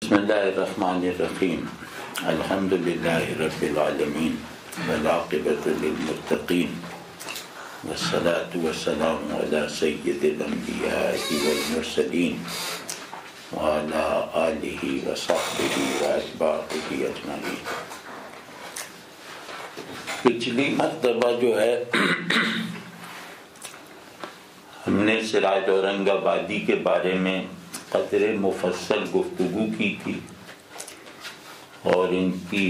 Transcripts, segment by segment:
بسم اللہ الرحمن الرحیم الحمد للہ رب العالمین والعاقبۃ للمتقین والصلاة والسلام علی سید الانبیاء والمرسلین وعلی آلہ وصحبہ واتباعہ اجمعین۔ پچھلی مرتبہ جو ہے ہم نے سراج اورنگ آبادی کے بارے میں قدر مفصل گفتگو کی تھی اور ان کی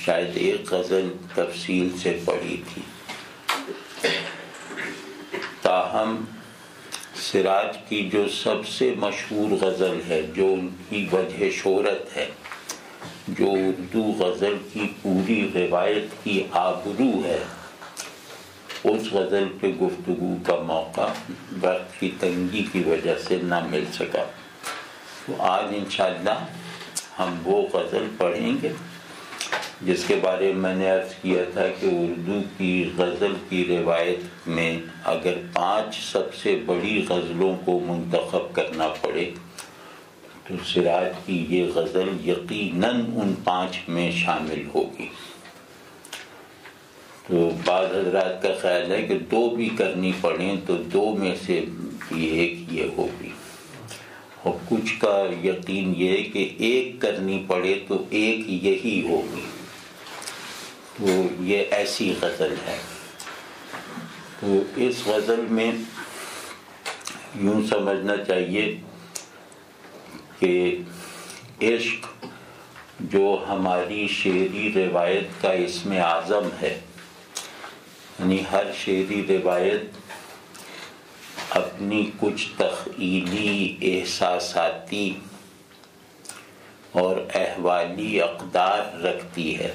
شاید ایک غزل تفصیل سے پڑھی تھی۔ تاہم سراج کی جو سب سے مشہور غزل ہے، جو ان کی وجہ شہرت ہے، جو اردو غزل کی پوری روایت کی آبرو ہے، اس غزل پہ گفتگو کا موقع وقت کی تنگی کی وجہ سے نہ مل سکا۔ تو آج انشاءاللہ ہم وہ غزل پڑھیں گے جس کے بارے میں نے عرض کیا تھا کہ اردو کی غزل کی روایت میں اگر 5 سب سے بڑی غزلوں کو منتخب کرنا پڑے تو سراج کی یہ غزل یقیناً ان 5 میں شامل ہوگی۔ تو بعض حضرات کا خیال ہے کہ 2 بھی کرنی پڑیں تو 2 میں سے بھی ایک یہ ہوگی، اور کچھ کا یقین یہ ہے کہ 1 کرنی پڑے تو 1 یہی ہوگی۔ تو یہ ایسی غزل ہے۔ تو اس غزل میں یوں سمجھنا چاہیے کہ عشق جو ہماری شعری روایت کا اسم اعظم ہے، یعنی ہر شعری روایت اپنی کچھ تخیلی، احساساتی اور احوالی اقدار رکھتی ہے۔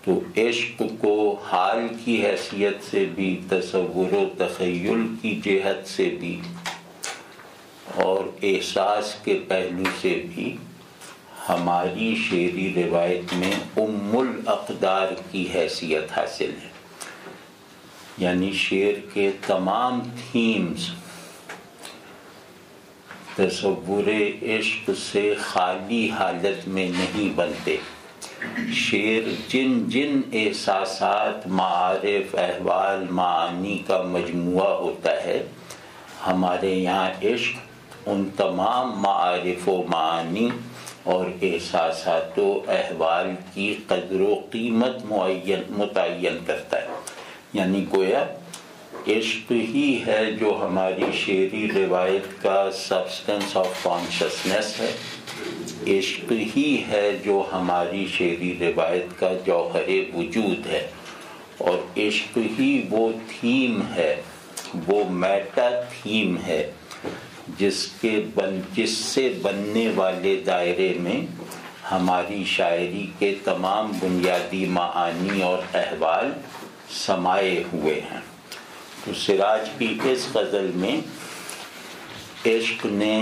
تو عشق کو حال کی حیثیت سے بھی، تصور و تخیل کی جہت سے بھی اور احساس کے پہلو سے بھی ہماری شعری روایت میں ام الاقدار کی حیثیت حاصل ہے۔ یعنی شعر کے تمام تھیمز تصور عشق سے خالی حالت میں نہیں بنتے۔ شعر جن جن احساسات، معارف، احوال، معانی کا مجموعہ ہوتا ہے، ہمارے یہاں عشق ان تمام معارف و معانی اور احساسات و احوال کی قدر و قیمت متعین کرتا ہے۔ یعنی گویا عشق ہی ہے جو ہماری شعری روایت کا سبسٹنس آف کانشسنس ہے، عشق ہی ہے جو ہماری شعری روایت کا جوہر وجود ہے، اور عشق ہی وہ تھیم ہے، وہ میٹا تھیم ہے جس سے بننے والے دائرے میں ہماری شاعری کے تمام بنیادی معانی اور احوال سمائے ہوئے ہیں۔ تو سراج کی اس غزل میں عشق نے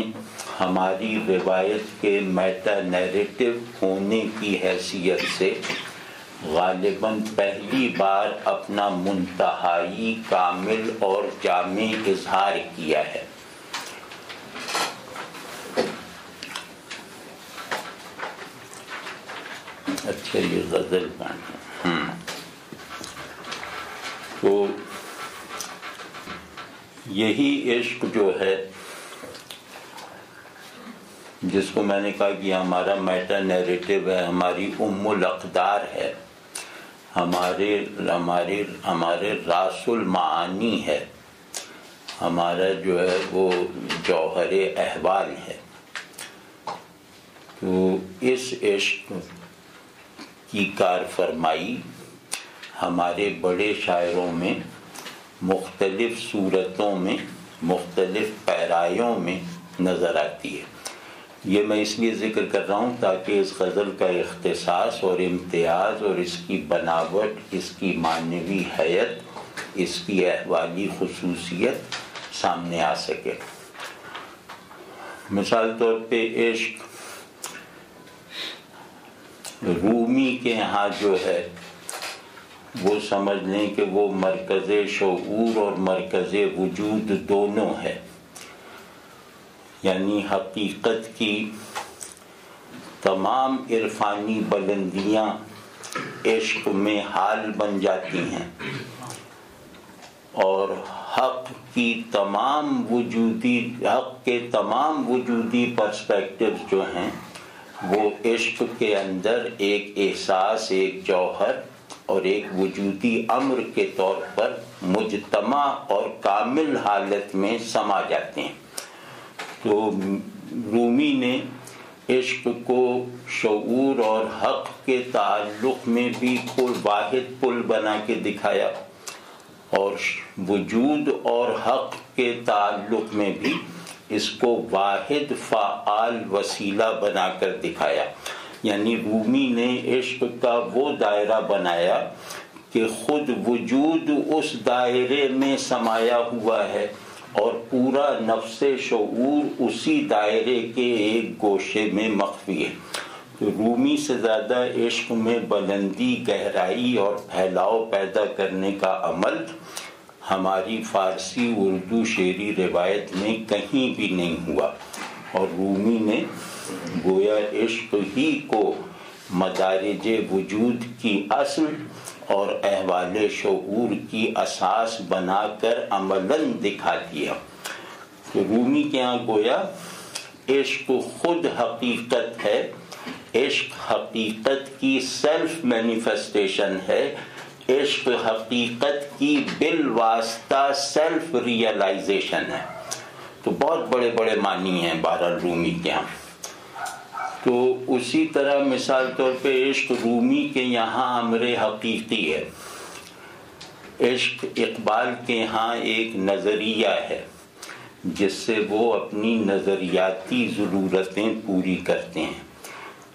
ہماری روایت کے میٹا نیریٹو ہونے کی حیثیت سے غالباً پہلی بار اپنا منتہائی کامل اور جامع اظہار کیا ہے۔ اچھا، یہ غزل تو یہی عشق جو ہے جس کو میں نے کہا کہ ہمارا میٹا نیریٹو ہے، ہماری ام الاقدار ہے، ہمارے راس المعانی ہے، ہمارا جو ہے وہ جوہر احوال ہے۔ تو اس عشق کی کار فرمائی ہمارے بڑے شاعروں میں مختلف صورتوں میں، مختلف پیرایوں میں نظر آتی ہے۔ یہ میں اس لیے ذکر کر رہا ہوں تاکہ اس غزل کا اختصاص اور امتیاز اور اس کی بناوٹ، اس کی معنوی حیت، اس کی احوالی خصوصیت سامنے آ سکے۔ مثال طور پہ عشق رومی کے ہاں جو ہے وہ سمجھ لیں کہ وہ مرکز شعور اور مرکز وجود دونوں ہے، یعنی حقیقت کی تمام عرفانی بلندیاں عشق میں حال بن جاتی ہیں، اور حق کے تمام وجودی پرسپیکٹیوز جو ہیں وہ عشق کے اندر ایک احساس، ایک جوہر اور ایک وجودی امر کے طور پر مجتمع اور کامل حالت میں سما جاتے ہیں۔ تو رومی نے عشق کو شعور اور حق کے تعلق میں بھی واحد پل بنا کے دکھایا، اور وجود اور حق کے تعلق میں بھی اس کو واحد فعال وسیلہ بنا کر دکھایا۔ یعنی رومی نے عشق کا وہ دائرہ بنایا کہ خود وجود اس دائرے میں سمایا ہوا ہے اور پورا نفس شعور اسی دائرے کے ایک گوشے میں مخفی ہے۔ تو رومی سے زیادہ عشق میں بلندی، گہرائی اور پھیلاؤ پیدا کرنے کا عمل ہماری فارسی اردو شعری روایت میں کہیں بھی نہیں ہوا، اور رومی نے گویا عشق ہی کو مدارج وجود کی اصل اور احوال شعور کی اساس بنا کر عملاً دکھا دیا۔ تو رومی کے یہاں گویا عشق خود حقیقت ہے، عشق حقیقت کی سیلف مینیفیسٹیشن ہے، عشق حقیقت کی بالواسطہ سیلف ریئلائزیشن ہے۔ تو بہت بڑے بڑے معنی ہیں بہرحال رومی کے ہاں۔ تو اسی طرح مثال طور پہ عشق رومی کے یہاں امر حقیقی ہے۔ عشق اقبال کے ہاں ایک نظریہ ہے جس سے وہ اپنی نظریاتی ضرورتیں پوری کرتے ہیں۔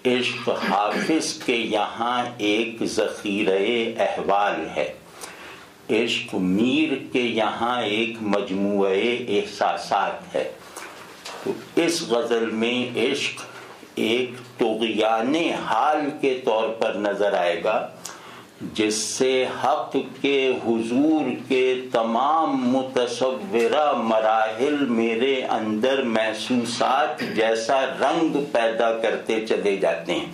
عشق حافظ کے یہاں ایک ذخیرہ احوال ہے۔ عشق میر کے یہاں ایک مجموعہ احساسات ہے۔ تو اس غزل میں عشق ایک طغیان حال کے طور پر نظر آئے گا، جس سے حق کے حضور کے تمام متصورہ مراحل میرے اندر محسوسات جیسا رنگ پیدا کرتے چلے جاتے ہیں،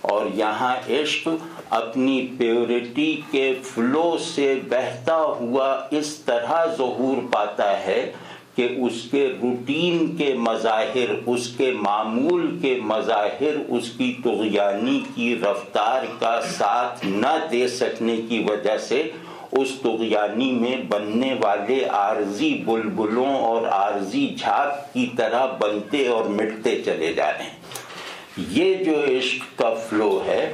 اور یہاں عشق اپنی پیورٹی کے فلو سے بہتا ہوا اس طرح ظہور پاتا ہے کہ اس کے روٹین کے مظاہر، اس کے معمول کے مظاہر اس کی طغیانی کی رفتار کا ساتھ نہ دے سکنے کی وجہ سے اس طغیانی میں بننے والے عارضی بلبلوں اور عارضی جھاگ کی طرح بنتے اور مٹتے چلے جا رہے ہیں۔ یہ جو عشق کا فلو ہے،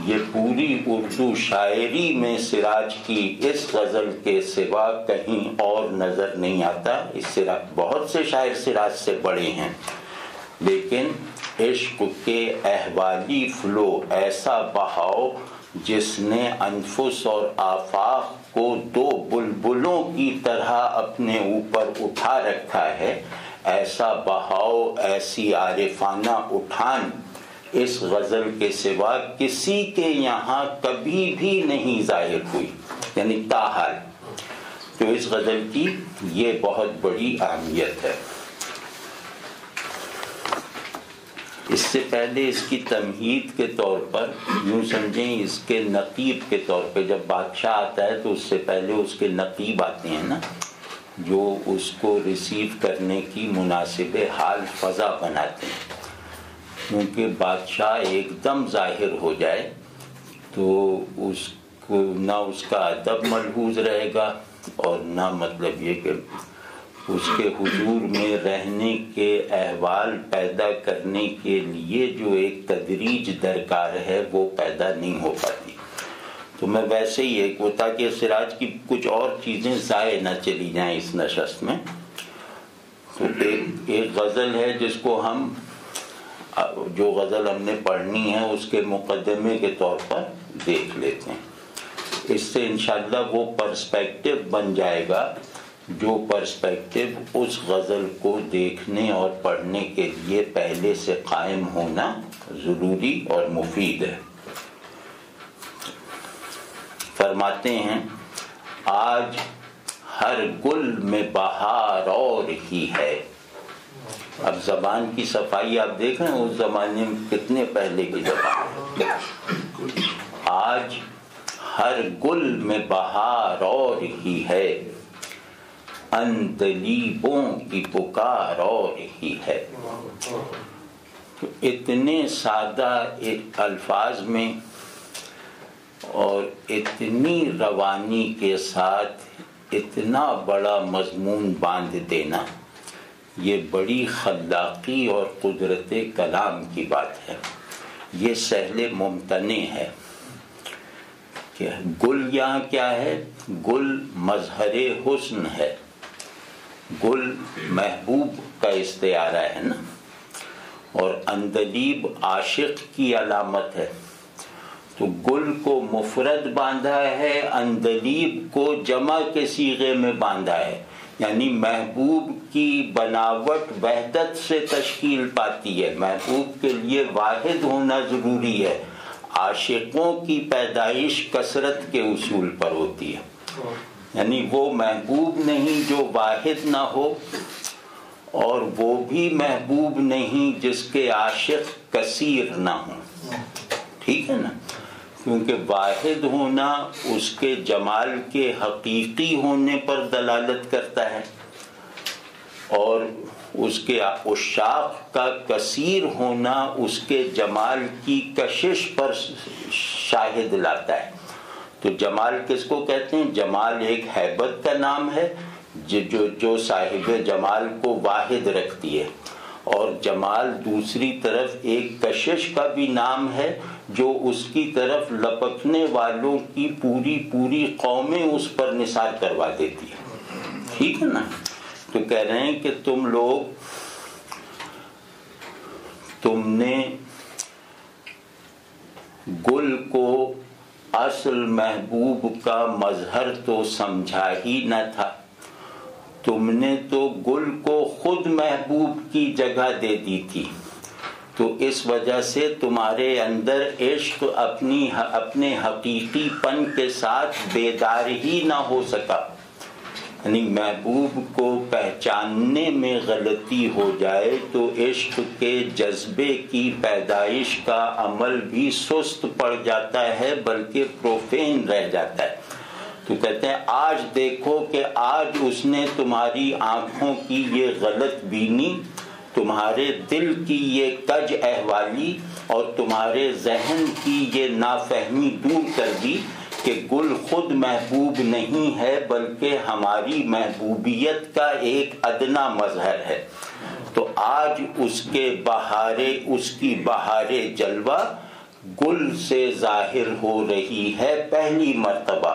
یہ پوری اردو شاعری میں سراج کی اس غزل کے سوا کہیں اور نظر نہیں آتا۔ اس سے بہت سے شاعر سراج سے بڑے ہیں، لیکن عشق کے احوالی فلو، ایسا بہاؤ جس نے انفس اور آفاق کو دو بلبلوں کی طرح اپنے اوپر اٹھا رکھا ہے، ایسا بہاؤ، ایسی عارفانہ اٹھان اس غزل کے سوا کسی کے یہاں کبھی بھی نہیں ظاہر ہوئی، یعنی تاحال۔ تو اس غزل کی یہ بہت بڑی اہمیت ہے۔ اس سے پہلے اس کی تمہید کے طور پر یوں سمجھیں، اس کے نقیب کے طور پہ جب بادشاہ آتا ہے تو اس سے پہلے اس کے نقیب آتے ہیں نا، جو اس کو ریسیو کرنے کی مناسب حال فضا بناتے ہیں، کیونکہ بادشاہ ایک دم ظاہر ہو جائے تو اس کو نہ اس کا ادب ملحوظ رہے گا، اور نہ مطلب یہ کہ اس کے حضور میں رہنے کے احوال پیدا کرنے کے لیے جو ایک تدریج درکار ہے وہ پیدا نہیں ہو پاتی۔ تو میں ویسے ہی ایک وہ، تاکہ سراج کی کچھ اور چیزیں ضائع نہ چلی جائیں اس نشست میں، تو ایک غزل ہے جس کو ہم، جو غزل ہم نے پڑھنی ہے اس کے مقدمے کے طور پر دیکھ لیتے ہیں۔ اس سے انشاءاللہ وہ پرسپیکٹیو بن جائے گا جو پرسپیکٹیو اس غزل کو دیکھنے اور پڑھنے کے لیے پہلے سے قائم ہونا ضروری اور مفید ہے۔ فرماتے ہیں، آج ہر گل میں بہار اور ہی ہے، اب زبان کی صفائی آپ دیکھ رہے ہیں اس زمانے میں کتنے پہلے کی زبان. آج ہر گل میں بہار اور ہی ہے، عندلیبوں کی پکار اور ہی ہے. اتنے سادہ الفاظ میں اور اتنی روانی کے ساتھ اتنا بڑا مضمون باندھ دینا، یہ بڑی خلاقی اور قدرت کلام کی بات ہے. یہ سہل ممتنع ہے کہ گل یہاں کیا ہے؟ گل مظہر حسن ہے، گل محبوب کا استعارہ ہے نا، اور عندلیب عاشق کی علامت ہے. تو گل کو مفرد باندھا ہے، عندلیب کو جمع کے صیغے میں باندھا ہے، یعنی محبوب کی بناوٹ وحدت سے تشکیل پاتی ہے. محبوب کے لیے واحد ہونا ضروری ہے. عاشقوں کی پیدائش کثرت کے اصول پر ہوتی ہے، یعنی وہ محبوب نہیں جو واحد نہ ہو، اور وہ بھی محبوب نہیں جس کے عاشق کثیر نہ ہوں. ٹھیک ہے نا؟ کیونکہ واحد ہونا اس کے جمال کے حقیقی ہونے پر دلالت کرتا ہے، اور اس کے عشاق کا کثیر ہونا اس کے جمال کی کشش پر شاہد لاتا ہے. تو جمال کس کو کہتے ہیں؟ جمال ایک ہیبت کا نام ہے جو صاحب جمال کو واحد رکھتی ہے، اور جمال دوسری طرف ایک کشش کا بھی نام ہے جو اس کی طرف لپکنے والوں کی پوری قومیں اس پر نثار کروا دیتی ہے. ٹھیک ہے نا؟ تو کہہ رہے ہیں کہ تم نے گل کو اصل محبوب کا مظہر تو سمجھا ہی نہ تھا، تم نے تو گل کو خود محبوب کی جگہ دے دی تھی. تو اس وجہ سے تمہارے اندر عشق اپنے حقیقی پن کے ساتھ بیدار ہی نہ ہو سکا. یعنی محبوب کو پہچاننے میں غلطی ہو جائے تو عشق کے جذبے کی پیدائش کا عمل بھی سست پڑ جاتا ہے، بلکہ پروفین رہ جاتا ہے. تو کہتے ہیں آج دیکھو کہ آج اس نے تمہاری آنکھوں کی یہ غلط بینی، تمہارے دل کی یہ کج احوالی اور تمہارے ذہن کی یہ نافہمی دور کر دی کہ گل خود محبوب نہیں ہے بلکہ ہماری محبوبیت کا ایک ادنا مظہر ہے. تو آج اس کی بہار جلوہ گل سے ظاہر ہو رہی ہے پہلی مرتبہ.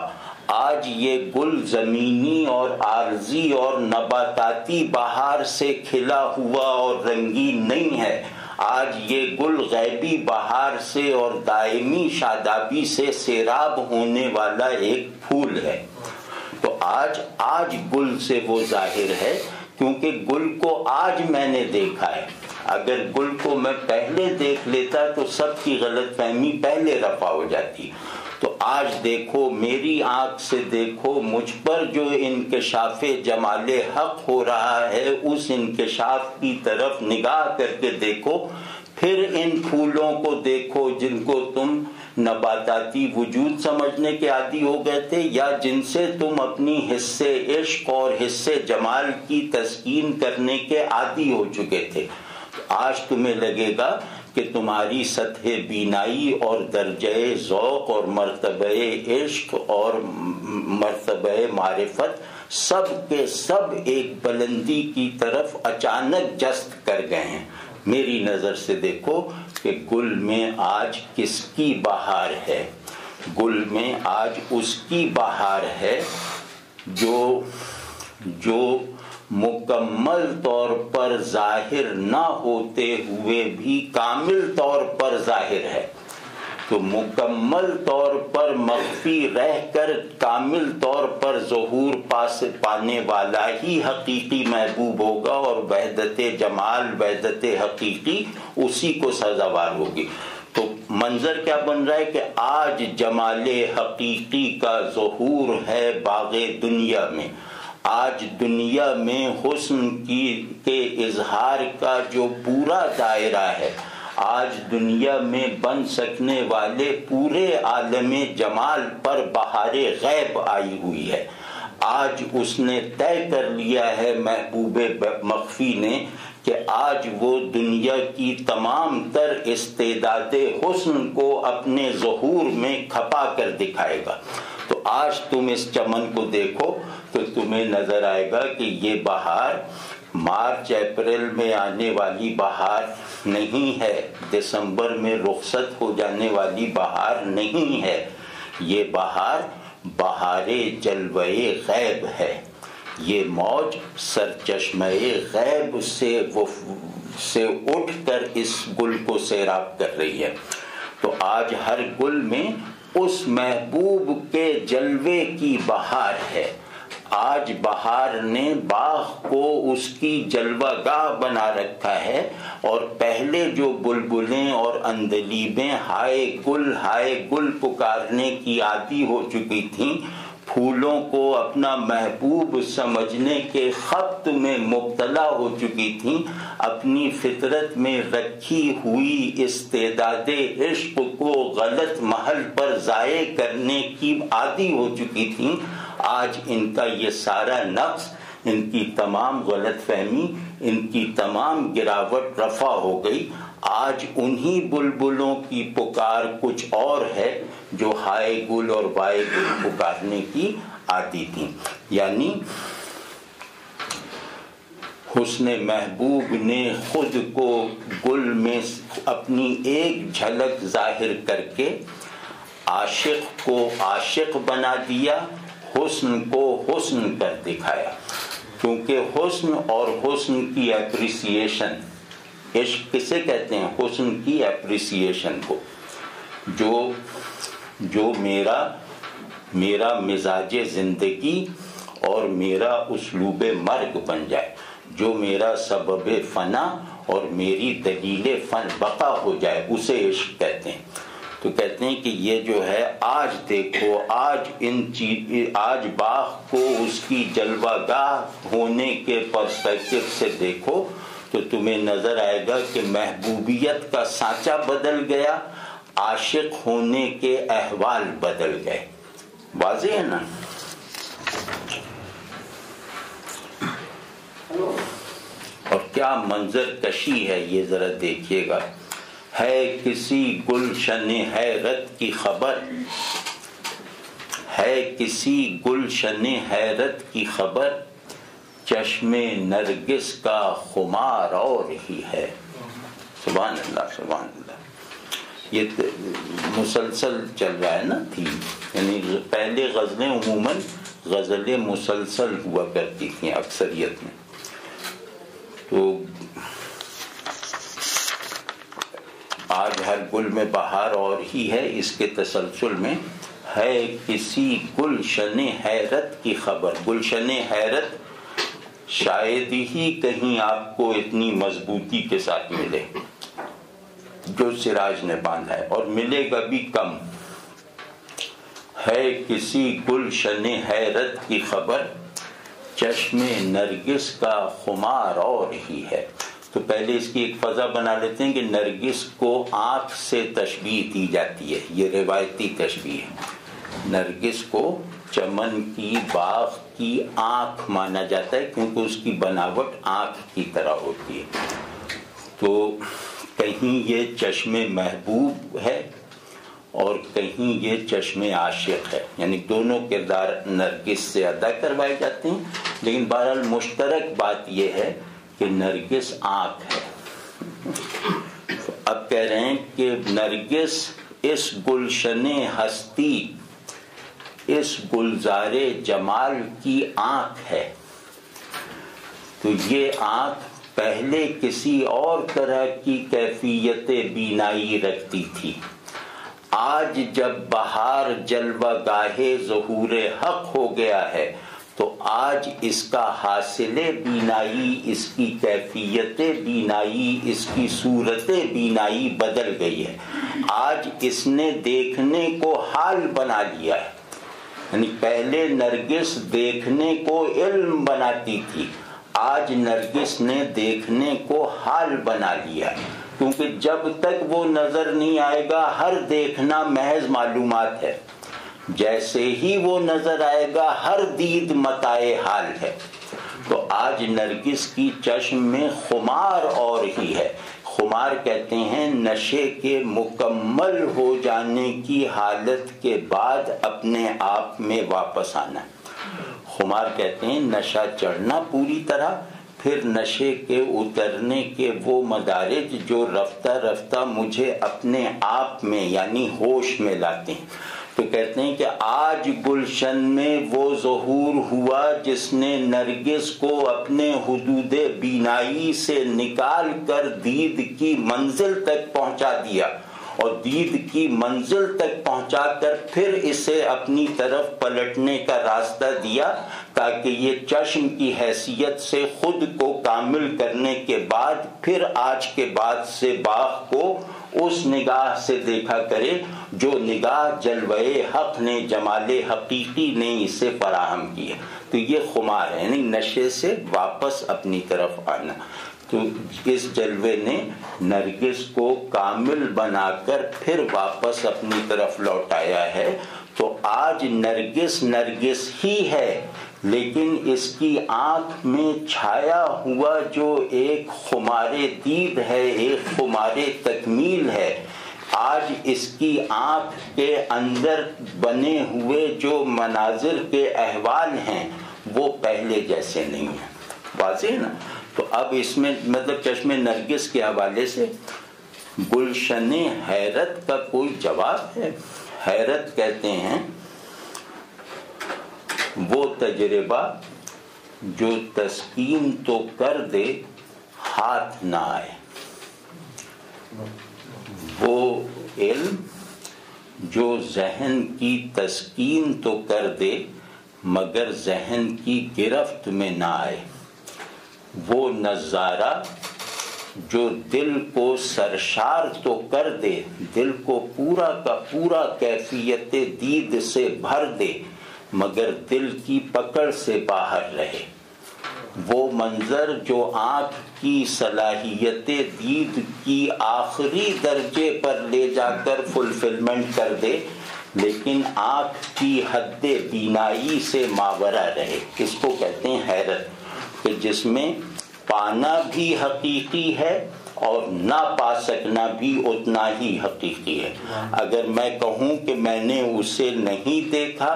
آج یہ گل زمینی اور عارضی اور نباتاتی بہار سے کھلا ہوا اور رنگین نہیں ہے. آج یہ گل غیبی بہار سے اور دائمی شادابی سے سیراب ہونے والا ایک پھول ہے. تو آج گل سے وہ ظاہر ہے، کیونکہ گل کو آج میں نے دیکھا ہے. اگر گل کو میں پہلے دیکھ لیتا تو سب کی غلط فہمی پہلے رفع ہو جاتی. تو آج دیکھو، میری آنکھ سے دیکھو، مجھ پر جو انکشاف جمال حق ہو رہا ہے اس انکشاف کی طرف نگاہ کر کے دیکھو. پھر ان پھولوں کو دیکھو جن کو تم نباتاتی وجود سمجھنے کے عادی ہو گئے تھے، یا جن سے تم اپنی حصے عشق اور حصے جمال کی تسکین کرنے کے عادی ہو چکے تھے. آج تمہیں لگے گا کہ تمہاری سطح بینائی اور درجہ ذوق اور مرتبہ عشق اور مرتبہ معرفت سب کے سب ایک بلندی کی طرف اچانک جست کر گئے ہیں. میری نظر سے دیکھو کہ گل میں آج کس کی بہار ہے. گل میں آج اس کی بہار ہے جو مکمل طور پر ظاہر نہ ہوتے ہوئے بھی کامل طور پر ظاہر ہے. تو مکمل طور پر مخفی رہ کر کامل طور پر ظہور پانے والا ہی حقیقی محبوب ہوگا، اور وحدت جمال، وحدت حقیقی اسی کو سزاوار ہوگی. تو منظر کیا بن رہا ہے کہ آج جمال حقیقی کا ظہور ہے باغ دنیا میں. آج دنیا میں حسن کے اظہار کا جو پورا دائرہ ہے، آج دنیا میں بن سکنے والے پورے عالم جمال پر بہار غیب آئی ہوئی ہے۔ آج اس نے طے کر لیا ہے محبوب مخفی نے کہ آج وہ دنیا کی تمام تر استعداد حسن کو اپنے ظہور میں کھپا کر دکھائے گا۔ تو آج تم اس چمن کو دیکھو تو تمہیں نظر آئے گا کہ یہ بہار مارچ اپریل میں آنے والی بہار نہیں ہے، دسمبر میں رخصت ہو جانے والی بہار نہیں ہے، یہ بہار جلوہ غیب ہے۔ یہ موج سرچشمہ غیب سے اٹھ کر اس گل کو سیراب کر رہی ہے۔ تو آج ہر گل میں اس محبوب کے جلوے کی بہار ہے۔ آج بہار نے باغ کو اس کی جلوہ گاہ بنا رکھا ہے، اور پہلے جو بلبلیں اور اندلیبیں ہائے گل پکارنے کی عادی ہو چکی تھیں، پھولوں کو اپنا محبوب سمجھنے کے خبط میں مبتلا ہو چکی تھیں، اپنی فطرت میں رکھی ہوئی استعداد عشق کو غلط محل پر ضائع کرنے کی عادی ہو چکی تھیں، آج ان کا یہ سارا نقص، ان کی تمام غلط فہمی، ان کی تمام گراوٹ رفع ہو گئی۔ آج انہی بلبلوں کی پکار کچھ اور ہے جو ہائے گل اور بائے گل پکارنے کی عادی تھی۔ یعنی حسن محبوب نے خود کو گل میں اپنی ایک جھلک ظاہر کر کے عاشق کو عاشق بنا دیا، حسن کو حسن کر دکھایا۔ کیونکہ حسن اور حسن کی اپریسیشن، عشق کسے کہتے ہیں؟ حسن کی اپریسیشن کو، جو میرا مزاج زندگی اور میرا اسلوب مرگ بن جائے، جو میرا سبب فنا اور میری دلیل فن بقا ہو جائے، اسے عشق کہتے ہیں۔ تو کہتے ہیں کہ یہ جو ہے، آج دیکھو، آج باغ کو اس کی جلوہ گاہ ہونے کے پرسپیکٹو سے دیکھو تو تمہیں نظر آئے گا کہ محبوبیت کا سانچہ بدل گیا، عاشق ہونے کے احوال بدل گئے۔ واضح ہے نا؟ اور کیا منظر کشی ہے یہ ذرا دیکھیے گا۔ ہے کسی گلشن حیرت کی خبر، ہے کسی گلشن حیرت کی خبر، چشم نرگس کا خمار اور ہی ہے۔ سبحان اللہ، سبحان اللہ۔ یہ مسلسل چل رہا ہے نا تھی، یعنی پہلے غزلیں عموماً غزلیں مسلسل ہوا کرتی تھیں اکثریت میں۔ تو آج ہر گل میں بہار اور ہی ہے، اس کے تسلسل میں ہے کسی گلشن حیرت کی خبر۔ گلشن حیرت شاید ہی کہیں آپ کو اتنی مضبوطی کے ساتھ ملے جو سراج نے باندھا ہے، اور ملے گا بھی کم۔ ہے کسی گلشن حیرت کی خبر، چشم نرگس کا خمار اور ہی ہے۔ تو پہلے اس کی ایک فضا بنا لیتے ہیں کہ نرگس کو آنکھ سے تشبیہ دی جاتی ہے، یہ روایتی تشبیہ ہے۔ نرگس کو چمن کی، باغ کی آنکھ مانا جاتا ہے، کیونکہ اس کی بناوٹ آنکھ کی طرح ہوتی ہے۔ تو کہیں یہ چشم محبوب ہے اور کہیں یہ چشم عاشق ہے، یعنی دونوں کردار نرگس سے ادا کروائے جاتے ہیں، لیکن بہرحال مشترک بات یہ ہے کہ نرگس آنکھ ہے۔ اب کہہ رہے ہیں کہ نرگس اس گلشن ہستی، اس گلزار جمال کی آنکھ ہے۔ تو یہ آنکھ پہلے کسی اور طرح کی کیفیت بینائی رکھتی تھی، آج جب بہار جلوہ گاہ ظہور حق ہو گیا ہے تو آج اس کا حاصل بینائی، اس کی کیفیت بینائی، اس کی صورت بینائی بدل گئی ہے۔ آج اس نے دیکھنے کو حال بنا لیا ہے۔ یعنی پہلے نرگس دیکھنے کو علم بناتی تھی، آج نرگس نے دیکھنے کو حال بنا لیا، کیونکہ جب تک وہ نظر نہیں آئے گا ہر دیکھنا محض معلومات ہے، جیسے ہی وہ نظر آئے گا ہر دید متاع حال ہے۔ تو آج نرگس کی چشم میں خمار اور ہی ہے۔ خمار کہتے ہیں نشے کے مکمل ہو جانے کی حالت کے بعد اپنے آپ میں واپس آنا۔ خمار کہتے ہیں نشہ چڑھنا پوری طرح، پھر نشے کے اترنے کے وہ مدارج جو رفتہ رفتہ مجھے اپنے آپ میں یعنی ہوش میں لاتے ہیں۔ تو کہتے ہیں کہ آج گلشن میں وہ ظہور ہوا جس نے نرگس کو اپنے حدود بینائی سے نکال کر دید کی منزل تک پہنچا دیا، اور دید کی منزل تک پہنچا کر پھر اسے اپنی طرف پلٹنے کا راستہ دیا، تاکہ یہ چشم کی حیثیت سے خود کو کامل کرنے کے بعد پھر آج کے بعد سے باغ کو اس نگاہ سے دیکھا کرے جو نگاہ جلوہ حق نے، جمال حقیقی نے اسے فراہم کیا۔ تو یہ خمار ہے، یعنی نشے سے واپس اپنی طرف آنا۔ تو اس جلوے نے نرگس کو کامل بنا کر پھر واپس اپنی طرف لوٹایا ہے۔ تو آج نرگس نرگس ہی ہے، لیکن اس کی آنکھ میں چھایا ہوا جو ایک خمار دید ہے، ایک خمار تکمیل ہے، آج اس کی آنکھ کے اندر بنے ہوئے جو مناظر کے احوال ہیں وہ پہلے جیسے نہیں ہیں۔ واضح نا؟ تو اب اس میں مطلب چشم نرگس کے حوالے سے گلشن حیرت کا کوئی جواب ہے؟ حیرت کہتے ہیں وہ تجربہ جو تسکین تو کر دے ہاتھ نہ آئے، وہ علم جو ذہن کی تسکین تو کر دے مگر ذہن کی گرفت میں نہ آئے، وہ نظارہ جو دل کو سرشار تو کر دے، دل کو پورا کا پورا کیفیت دید سے بھر دے مگر دل کی پکڑ سے باہر رہے، وہ منظر جو آنکھ کی صلاحیت دید کی آخری درجے پر لے جا کر فلفلمنٹ کر دے لیکن آنکھ کی حد بینائی سے ماورا رہے، اس کو کہتے ہیں حیرت، کہ جس میں پانا بھی حقیقی ہے اور نہ پا سکنا بھی اتنا ہی حقیقی ہے۔ اگر میں کہوں کہ میں نے اسے نہیں دیکھا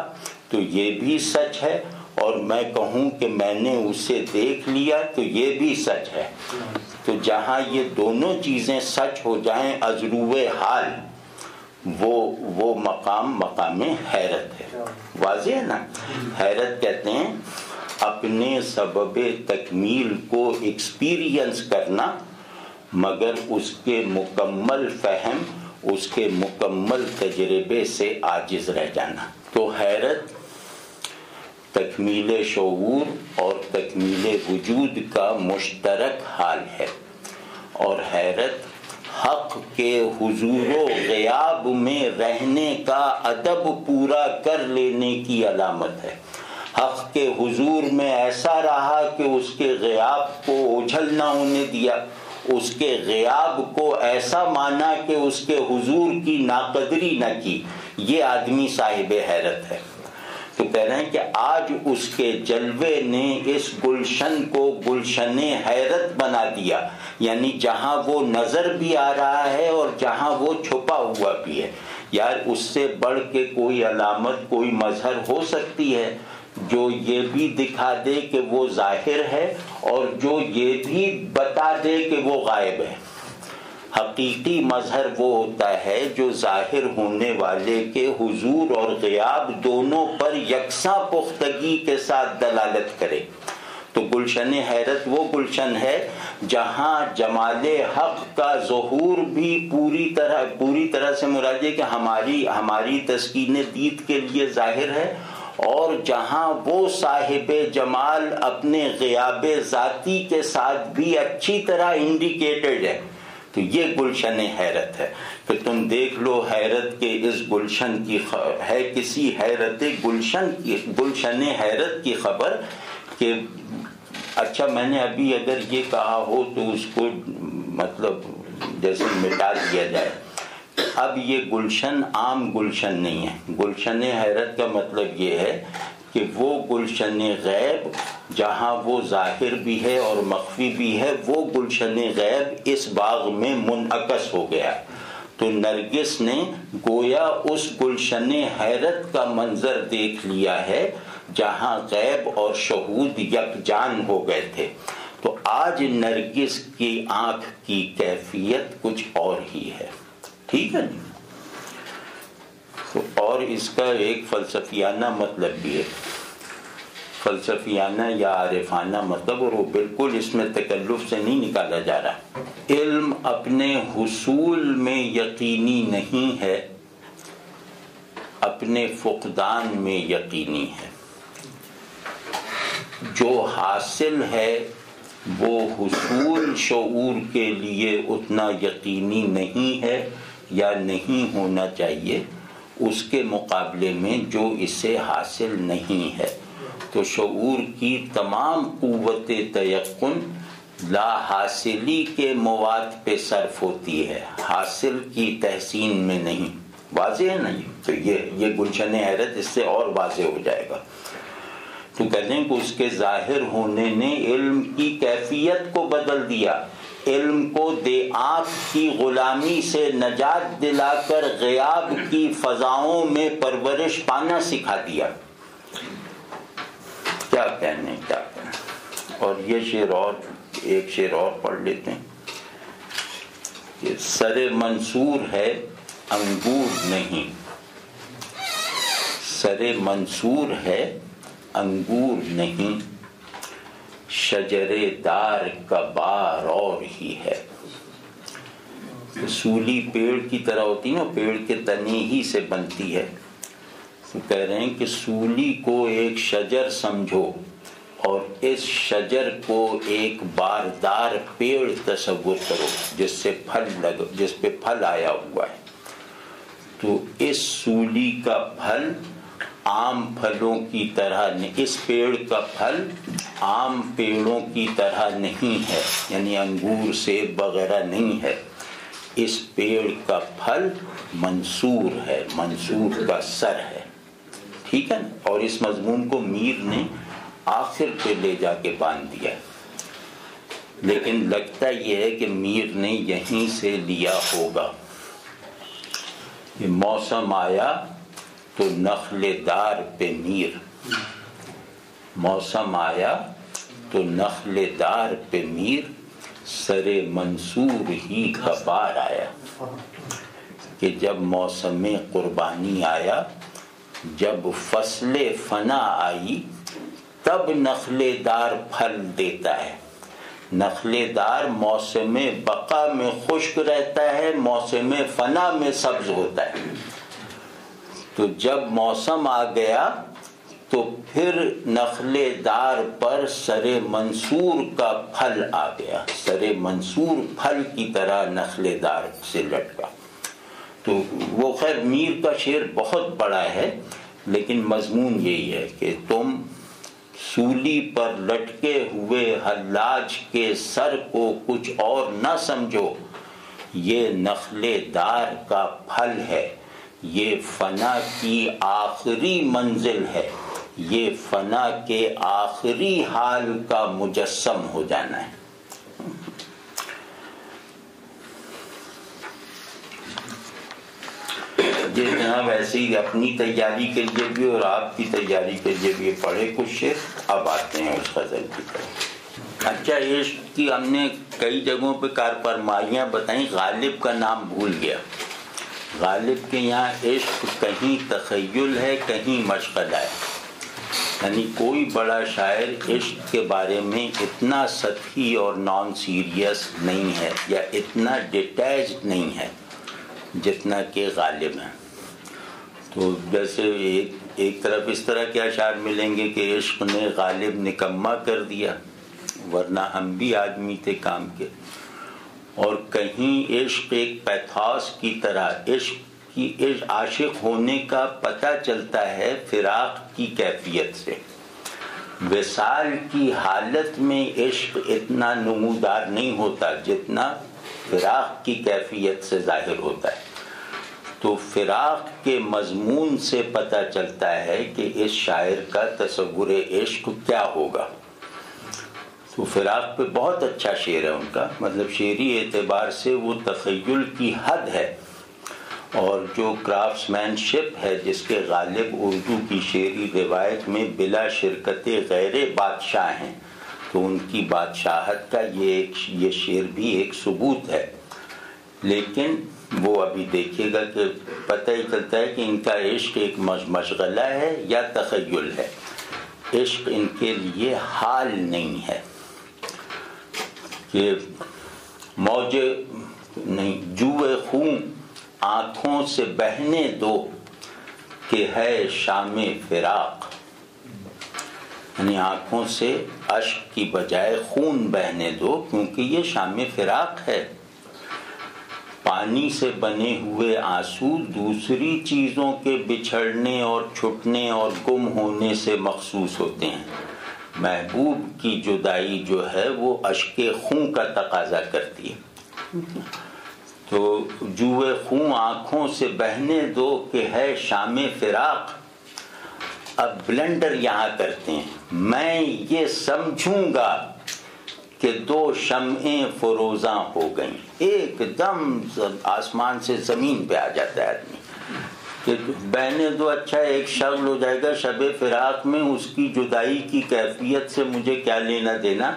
تو یہ بھی سچ ہے، اور میں کہوں کہ میں نے اسے دیکھ لیا تو یہ بھی سچ ہے۔ تو جہاں یہ دونوں چیزیں سچ ہو جائیں ازرو حال، وہ مقام حیرت ہے۔ واضح ہے نا؟ حیرت کہتے ہیں اپنے سبب تکمیل کو ایکسپیرینس کرنا مگر اس کے مکمل فہم، اس کے مکمل تجربے سے عاجز رہ جانا۔ تو حیرت تکمیل شعور اور تکمیل وجود کا مشترک حال ہے، اور حیرت حق کے حضور و غیاب میں رہنے کا ادب پورا کر لینے کی علامت ہے۔ حق کے حضور میں ایسا رہا کہ اس کے غیاب کو اوجھل نہ ہونے دیا، اس کے غیاب کو ایسا مانا کہ اس کے حضور کی ناقدری نہ کی، یہ آدمی صاحب حیرت ہے۔ تو کہہ رہے ہیں کہ آج اس کے جلوے نے اس گلشن کو گلشن حیرت بنا دیا، یعنی جہاں وہ نظر بھی آ رہا ہے اور جہاں وہ چھپا ہوا بھی ہے۔ یار اس سے بڑھ کے کوئی علامت، کوئی مظہر ہو سکتی ہے جو یہ بھی دکھا دے کہ وہ ظاہر ہے اور جو یہ بھی بتا دے کہ وہ غائب ہے؟ حقیقی مظہر وہ ہوتا ہے جو ظاہر ہونے والے کے حضور اور غیاب دونوں پر یکساں پختگی کے ساتھ دلالت کرے۔ تو گلشن حیرت وہ گلشن ہے جہاں جمال حق کا ظہور بھی پوری طرح سے مراد ہے کہ ہماری تسکین دید کے لیے ظاہر ہے، اور جہاں وہ صاحب جمال اپنے غیاب ذاتی کے ساتھ بھی اچھی طرح انڈیکیٹڈ ہے۔ تو یہ گلشن حیرت ہے کہ تم دیکھ لو حیرت کے اس گلشن کی ہے کسی حیرت گلشن حیرت کی خبر کہ اچھا میں نے ابھی اگر یہ کہا ہو تو اس کو مطلب جیسے مٹا دیا جائے. اب یہ گلشن عام گلشن نہیں ہے. گلشن حیرت کا مطلب یہ ہے کہ وہ گلشن غیب جہاں وہ ظاہر بھی ہے اور مخفی بھی ہے، وہ گلشن غیب اس باغ میں منعکس ہو گیا. تو نرگس نے گویا اس گلشن حیرت کا منظر دیکھ لیا ہے جہاں غیب اور شہود یکجان ہو گئے تھے. تو آج نرگس کی آنکھ کی کیفیت کچھ اور ہی ہے. ٹھیک ہے نا؟ تو اور اس کا ایک فلسفیانہ مطلب بھی ہے، فلسفیانہ یا عارفانہ مطلب، اور وہ بالکل اس میں تکلف سے نہیں نکالا جا رہا. علم اپنے حصول میں یقینی نہیں ہے، اپنے فقدان میں یقینی ہے. جو حاصل ہے وہ حصول شعور کے لیے اتنا یقینی نہیں ہے یا نہیں ہونا چاہیے، اس کے مقابلے میں جو اسے حاصل نہیں ہے. تو شعور کی تمام قوت تیقن لا حاصلی کے مواد پہ صرف ہوتی ہے، حاصل کی تحسین میں نہیں. واضح ہے نہیں؟ تو یہ گلشن حیرت اس سے اور واضح ہو جائے گا. تو کہتے ہیں کہ اس کے ظاہر ہونے نے علم کی کیفیت کو بدل دیا، علم کو دے آنکھ کی غلامی سے نجات دلا کر غیاب کی فضاؤں میں پرورش پانا سکھا دیا. کیا کہنے. اور یہ شعر اور ایک شعر اور پڑھ لیتے ہیں کہ سر منصور ہے انگور نہیں، سر منصور ہے انگور نہیں، شجر دار کا بار اور ہی ہے. سولی پیڑ کی طرح ہوتی نا، پیڑ کے تنے ہی سے بنتی ہے. تو کہہ رہے ہیں کہ سولی کو ایک شجر سمجھو اور اس شجر کو ایک باردار پیڑ تصور کرو جس پہ پھل آیا ہوا ہے. تو اس سولی کا پھل عام پھلوں کی طرح نہیں، اس پیڑ کا پھل عام پیڑوں کی طرح نہیں ہے، یعنی انگور سیب وغیرہ نہیں ہے. اس پیڑ کا پھل منصور ہے، منصور کا سر ہے. ٹھیک ہے نا؟ اور اس مضمون کو میر نے آخر پہ لے جا کے باندھ دیا. لیکن لگتا یہ ہے کہ میر نے یہیں سے لیا ہوگا. کہ موسم آیا تو نخل دار پہ میر، موسم آیا تو نخل دار پہ میر، سر منصور ہی کا بار آیا. کہ جب موسم قربانی آیا، جب فصل فنا آئی، تب نخل دار پھل دیتا ہے. نخل دار موسم بقا میں خشک رہتا ہے، موسم فنا میں سبز ہوتا ہے. تو جب موسم آ گیا تو پھر نخل دار پر سر منصور کا پھل آ گیا، سر منصور پھل کی طرح نخل دار سے لٹکا. تو وہ خیر میر کا شعر بہت بڑا ہے، لیکن مضمون یہی ہے کہ تم سولی پر لٹکے ہوئے حلاج کے سر کو کچھ اور نہ سمجھو، یہ نخل دار کا پھل ہے، یہ فنا کی آخری منزل ہے، یہ فنا کے آخری حال کا مجسم ہو جانا ہے. یہ جناب ایسے ہی اپنی تیاری کے لیے بھی اور آپ کی تیاری کے لیے بھی پڑھے کچھ شعر. اب آتے ہیں اس غزل کی طرف. اچھا، عشق کی ہم نے کئی جگہوں پہ کارفرمائیاں بتائیں. غالب کا نام بھول گیا. غالب کے یہاں عشق کہیں تخیل ہے، کہیں مشغلہ ہے. یعنی کوئی بڑا شاعر عشق کے بارے میں اتنا سطحی اور نان سیریس نہیں ہے یا اتنا ڈیٹیچڈ نہیں ہے جتنا کہ غالب ہے. تو جیسے ایک طرف اس طرح کے اشعار ملیں گے کہ عشق نے غالب نکما کر دیا، ورنہ ہم بھی آدمی تھے کام کے. اور کہیں عشق ایک پیتھاس کی طرح عاشق ہونے کا پتہ چلتا ہے فراق کی کیفیت سے. وصال کی حالت میں عشق اتنا نمودار نہیں ہوتا جتنا فراق کی کیفیت سے ظاہر ہوتا ہے. تو فراق کے مضمون سے پتہ چلتا ہے کہ اس شاعر کا تصور عشق کیا ہوگا. تو فراق پہ بہت اچھا شعر ہے ان کا، مطلب شعری اعتبار سے وہ تخیل کی حد ہے، اور جو کرافٹس مین شپ ہے جس کے غالب اردو کی شعری روایت میں بلا شرکت غیر بادشاہ ہیں، تو ان کی بادشاہت کا یہ شعر بھی ایک ثبوت ہے. لیکن وہ ابھی دیکھیے گا کہ پتہ ہی چلتا ہے کہ ان کا عشق ایک مشغلہ ہے یا تخیل ہے. عشق ان کے لیے حال نہیں ہے کہ موج نہیں، جوئے خون آنکھوں سے بہنے دو کہ ہے شام فراق، یعنی آنکھوں سے اشک کی بجائے خون بہنے دو کیونکہ یہ شام فراق ہے. پانی سے بنے ہوئے آنسو دوسری چیزوں کے بچھڑنے اور چھٹنے اور گم ہونے سے مخصوص ہوتے ہیں. محبوب کی جدائی جو ہے وہ اشک خون کا تقاضا کرتی ہے. تو جوئے خون آنکھوں سے بہنے دو کہ ہے شام فراق. اب بلنڈر یہاں کرتے ہیں، میں یہ سمجھوں گا کہ دو شمعیں فروزاں ہو گئیں. ایک دم آسمان سے زمین پہ آ جاتا ہے آدمی کہ بہنے دو. اچھا ایک شغل ہو جائے گا شب فراق میں، اس کی جدائی کی کیفیت سے مجھے کیا لینا دینا.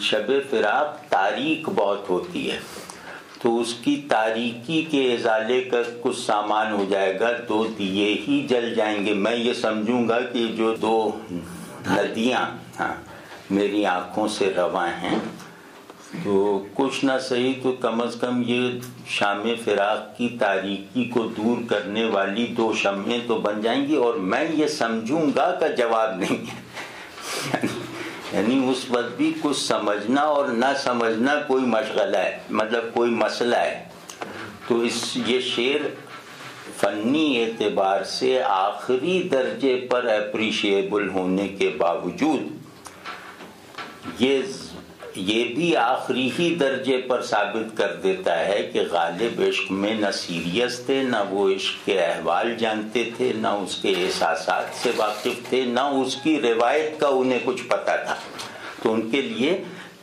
شب فراق تاریک بہت ہوتی ہے، تو اس کی تاریکی کے ازالے کا کچھ سامان ہو جائے گا، دو دیے ہی جل جائیں گے. میں یہ سمجھوں گا کہ جو دو ندیاں میری آنکھوں سے رواں ہیں، تو کچھ نہ صحیح تو کم از کم یہ شام فراق کی تاریکی کو دور کرنے والی دو شمعیں تو بن جائیں گی. اور میں یہ سمجھوں گا کا جواب نہیں ہے، یعنی اس وقت بھی کچھ سمجھنا اور نہ سمجھنا کوئی مشغلہ ہے، مطلب کوئی مسئلہ ہے. تو یہ شعر فنی اعتبار سے آخری درجے پر اپریشیبل ہونے کے باوجود یہ بھی آخری ہی درجے پر ثابت کر دیتا ہے کہ غالب عشق میں نہ سیریس تھے، نہ وہ عشق کے احوال جانتے تھے، نہ اس کے احساسات سے واقف تھے، نہ اس کی روایت کا انہیں کچھ پتہ تھا. تو ان کے لیے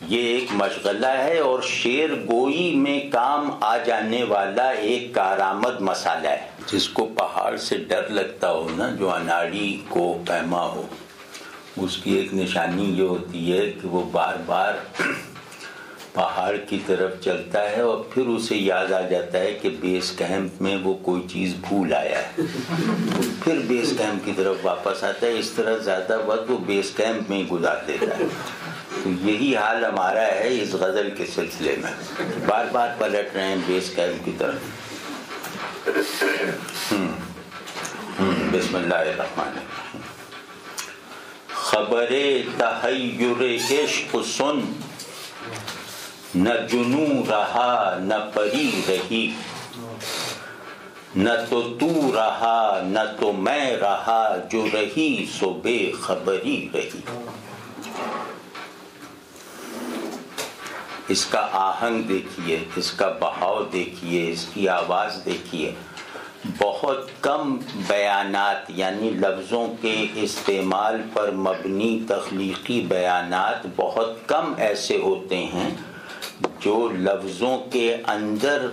یہ ایک مشغلہ ہے اور شعر گوئی میں کام آ جانے والا ایک کارآمد مسالہ ہے. جس کو پہاڑ سے ڈر لگتا ہو نا، جو اناڑی کو پیما ہو، اس کی ایک نشانی یہ ہوتی ہے کہ وہ بار بار پہاڑ کی طرف چلتا ہے اور پھر اسے یاد آ جاتا ہے کہ بیس کیمپ میں وہ کوئی چیز بھول آیا ہے، پھر بیس کیمپ کی طرف واپس آتا ہے. اس طرح زیادہ وقت وہ بیس کیمپ میں ہی گزار دیتا ہے. تو یہی حال ہمارا ہے اس غزل کے سلسلے میں، بار بار پلٹ رہے ہیں بیس کیمپ کی طرف. بسم اللہ الرحمن الرحیم. خبر تحیر عشق سن، نہ جنوں رہا نہ پری رہی، نہ تو رہا نہ تو میں رہا، جو رہی سو بے خبری رہی. اس کا آہنگ دیکھیے، اس کا بہاؤ دیکھیے، اس کی آواز دیکھیے. بہت کم بیانات یعنی لفظوں کے استعمال پر مبنی تخلیقی بیانات بہت کم ایسے ہوتے ہیں جو لفظوں کے اندر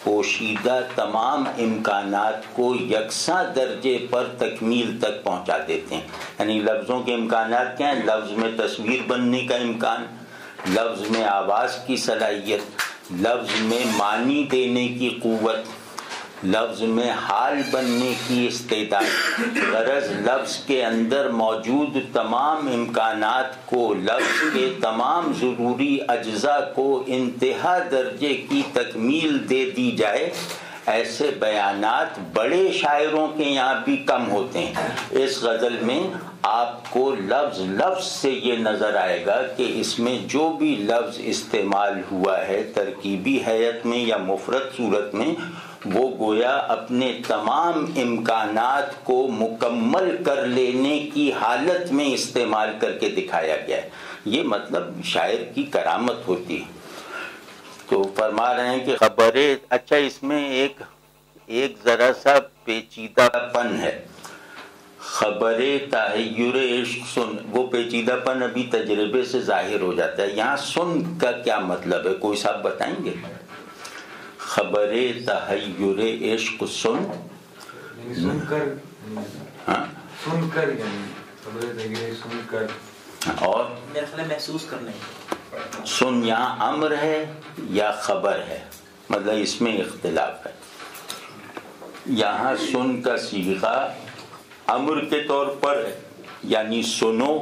پوشیدہ تمام امکانات کو یکساں درجے پر تکمیل تک پہنچا دیتے ہیں. یعنی لفظوں کے امکانات کیا ہیں؟ لفظ میں تصویر بننے کا امکان، لفظ میں آواز کی صلاحیت، لفظ میں معنی دینے کی قوت، لفظ میں حال بننے کی استعداد. غرض لفظ کے اندر موجود تمام امکانات کو، لفظ کے تمام ضروری اجزاء کو انتہا درجے کی تکمیل دے دی جائے، ایسے بیانات بڑے شاعروں کے یہاں بھی کم ہوتے ہیں۔ اس غزل میں آپ کو لفظ لفظ سے یہ نظر آئے گا کہ اس میں جو بھی لفظ استعمال ہوا ہے ترکیبی حیت میں یا مفرد صورت میں، وہ گویا اپنے تمام امکانات کو مکمل کر لینے کی حالت میں استعمال کر کے دکھایا گیا ہے۔ یہ مطلب شاعر کی کرامت ہوتی ہے۔ تو فرما رہے ہیں کہ خبریں، اچھا اس میں ایک ذرا سا پیچیدہ پن ہے، خبر تحیر عشق سن، وہ پیچیدہ پن ابھی تجربے سے ظاہر ہو جاتا ہے۔ یہاں سن کا کیا مطلب ہے، کوئی صاحب بتائیں گے؟ خبر تحیر عشق سن، سن کر، ہاں سن کر، یعنی خبر تحیر سن کر، اور میرا خیال ہے محسوس کرنا ہے۔ سن یہاں امر ہے یا خبر ہے، مطلب اس میں اختلاف ہے۔ یہاں سن کا صیغہ امر کے طور پر ہے یعنی سنو،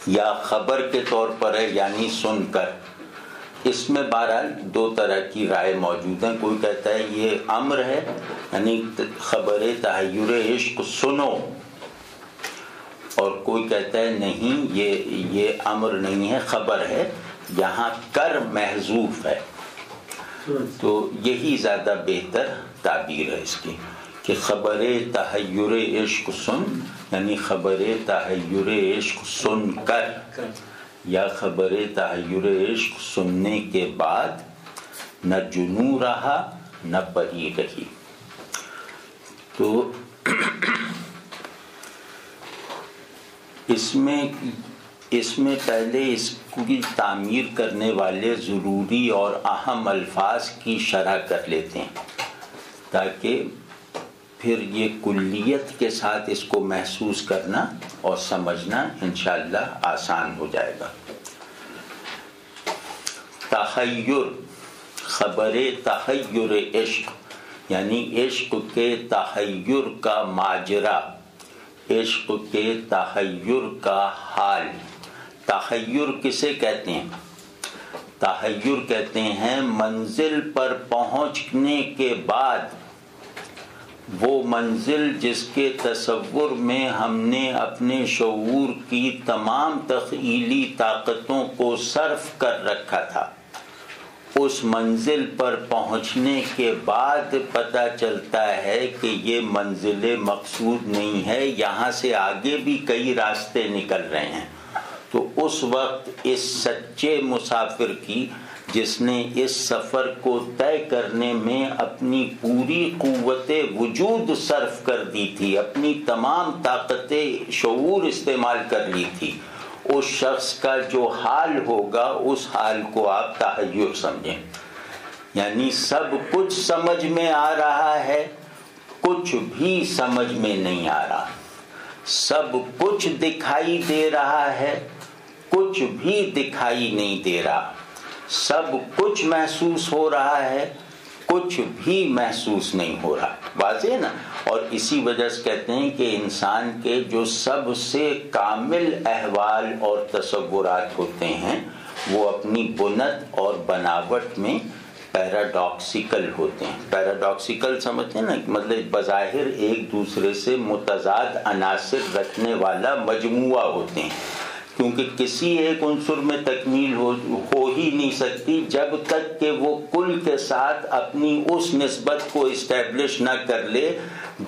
یا خبر کے طور پر ہے یعنی سن کر۔ اس میں بہرحال دو طرح کی رائے موجود ہیں۔ کوئی کہتا ہے یہ امر ہے یعنی خبر تحیر عشق سنو، اور کوئی کہتا ہے نہیں یہ امر نہیں ہے، خبر ہے، یہاں کر محذوف ہے۔ تو یہی زیادہ بہتر تعبیر ہے اس کی کہ خبر تحیر عشق سن یعنی خبر تحیر عشق سن کر، یا خبر تحیر عشق سننے کے بعد نہ جنوں رہا نہ پری رہی۔ تو اس میں پہلے اس کی تعمیر کرنے والے ضروری اور اہم الفاظ کی شرح کر لیتے ہیں تاکہ پھر یہ کلیت کے ساتھ اس کو محسوس کرنا اور سمجھنا انشاءاللہ آسان ہو جائے گا۔ تحیر، خبر تحیر عشق یعنی عشق کے تحیر کا ماجرا، عشق کے تحیر کا حال۔ تحیر کسے کہتے ہیں؟ تحیر کہتے ہیں منزل پر پہنچنے کے بعد وہ منزل جس کے تصور میں ہم نے اپنے شعور کی تمام تخیلی طاقتوں کو صرف کر رکھا تھا، اس منزل پر پہنچنے کے بعد پتہ چلتا ہے کہ یہ منزل مقصود نہیں ہے، یہاں سے آگے بھی کئی راستے نکل رہے ہیں۔ تو اس وقت اس سچے مسافر کی، جس نے اس سفر کو طے کرنے میں اپنی پوری قوت وجود صرف کر دی تھی، اپنی تمام طاقت شعور استعمال کر لی تھی، اس شخص کا جو حال ہوگا اس حال کو آپ تحیر سمجھیں۔ یعنی سب کچھ سمجھ میں آ رہا ہے، کچھ بھی سمجھ میں نہیں آ رہا، سب کچھ دکھائی دے رہا ہے، کچھ بھی دکھائی نہیں دے رہا، سب کچھ محسوس ہو رہا ہے، کچھ بھی محسوس نہیں ہو رہا۔ واضح ہے نا؟ اور اسی وجہ سے کہتے ہیں کہ انسان کے جو سب سے کامل احوال اور تصورات ہوتے ہیں وہ اپنی بنت اور بناوٹ میں پیراڈاکسیکل ہوتے ہیں۔ پیراڈاکسیکل سمجھتے ہیں نا، مطلب بظاہر ایک دوسرے سے متضاد عناصر رکھنے والا مجموعہ ہوتے ہیں، کیونکہ کسی ایک عنصر میں تکمیل ہو ہی نہیں سکتی جب تک کہ وہ کل کے ساتھ اپنی اس نسبت کو اسٹیبلش نہ کر لے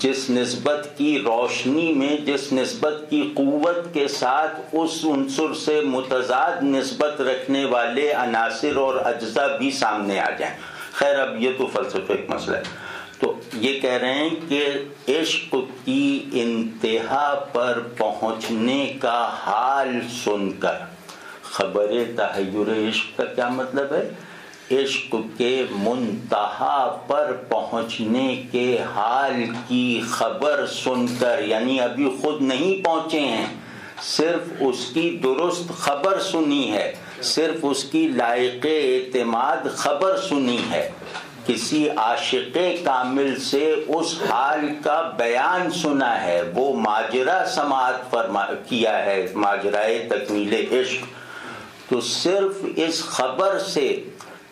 جس نسبت کی روشنی میں، جس نسبت کی قوت کے ساتھ اس عنصر سے متضاد نسبت رکھنے والے عناصر اور اجزاء بھی سامنے آ جائیں۔ خیر اب یہ تو فلسفہ مسئلہ ہے۔ تو یہ کہہ رہے ہیں کہ عشق کی انتہا پر پہنچنے کا حال سن کر، خبر تحیر عشق کا کیا مطلب ہے؟ عشق کے منتہا پر پہنچنے کے حال کی خبر سن کر، یعنی ابھی خود نہیں پہنچے ہیں، صرف اس کی درست خبر سنی ہے، صرف اس کی لائق اعتماد خبر سنی ہے، کسی عاشق کامل سے اس حال کا بیان سنا ہے، وہ ماجرا سماعت کیا ہے، ماجرائے تکمیل عشق۔ تو صرف اس خبر سے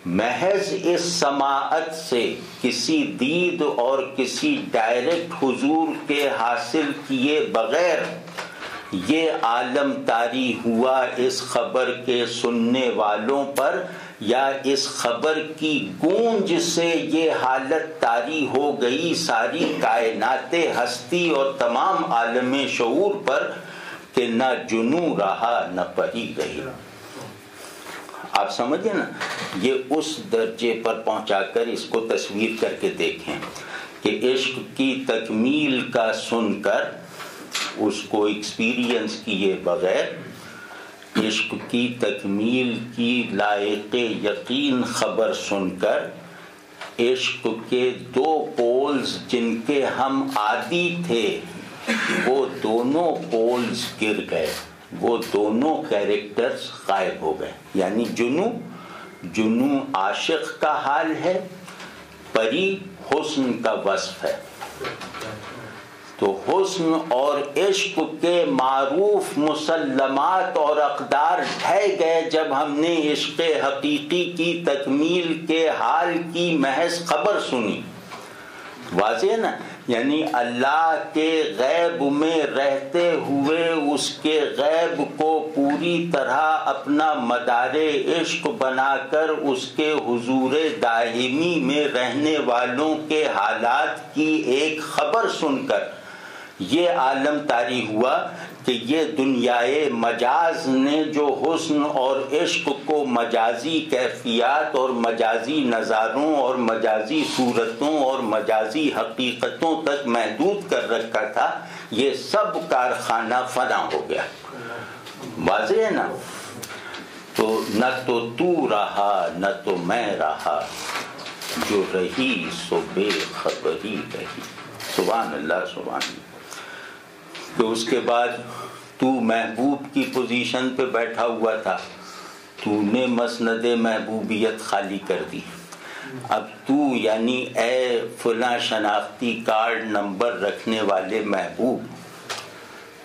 محض اس سماعت سے کسی دید اور کسی ڈائریکٹ حضور کے حاصل کیے بغیر یہ عالم طاری ہوا اس خبر کے سننے والوں پر، یا اس خبر کی گونج سے یہ حالت طاری ہو گئی ساری کائنات ہستی اور تمام عالم شعور پر کہ نہ جنوں رہا نہ پری رہی۔ آپ سمجھیں نا، یہ اس درجے پر پہنچا کر اس کو تصویر کر کے دیکھیں کہ عشق کی تکمیل کا سن کر، اس کو ایکسپیرینس کیے بغیر، عشق کی تکمیل کی لائق یقین خبر سن کر، عشق کے دو پولز جن کے ہم عادی تھے وہ دونوں پولز گر گئے، وہ دونوں کیریکٹرز غائب ہو گئے۔ یعنی جنوں عاشق کا حال ہے، پری حسن کا وصف ہے۔ تو حسن اور عشق کے معروف مسلمات اور اقدار ڈھہ گئے جب ہم نے عشق حقیقی کی تکمیل کے حال کی محض خبر سنی۔ واضح نا، یعنی اللہ کے غیب میں رہتے ہوئے اس کے غیب کو پوری طرح اپنا مدار عشق بنا کر اس کے حضور دائمی میں رہنے والوں کے حالات کی ایک خبر سن کر یہ عالم طاری ہوا کہ یہ دنیائے مجاز نے جو حسن اور عشق کو مجازی کیفیات اور مجازی نظاروں اور مجازی صورتوں اور مجازی حقیقتوں تک محدود کر رکھا تھا، یہ سب کارخانہ فنا ہو گیا۔ واضح ہے نا؟ تو نہ تو رہا نہ تو میں رہا، جو رہی سو بے خبری رہی۔ سبحان اللہ، سبحان اللہ۔ تو اس کے بعد تو محبوب کی پوزیشن پہ بیٹھا ہوا تھا، تو نے مسند محبوبیت خالی کر دی۔ اب تو یعنی اے فلاں شناختی کارڈ نمبر رکھنے والے محبوب،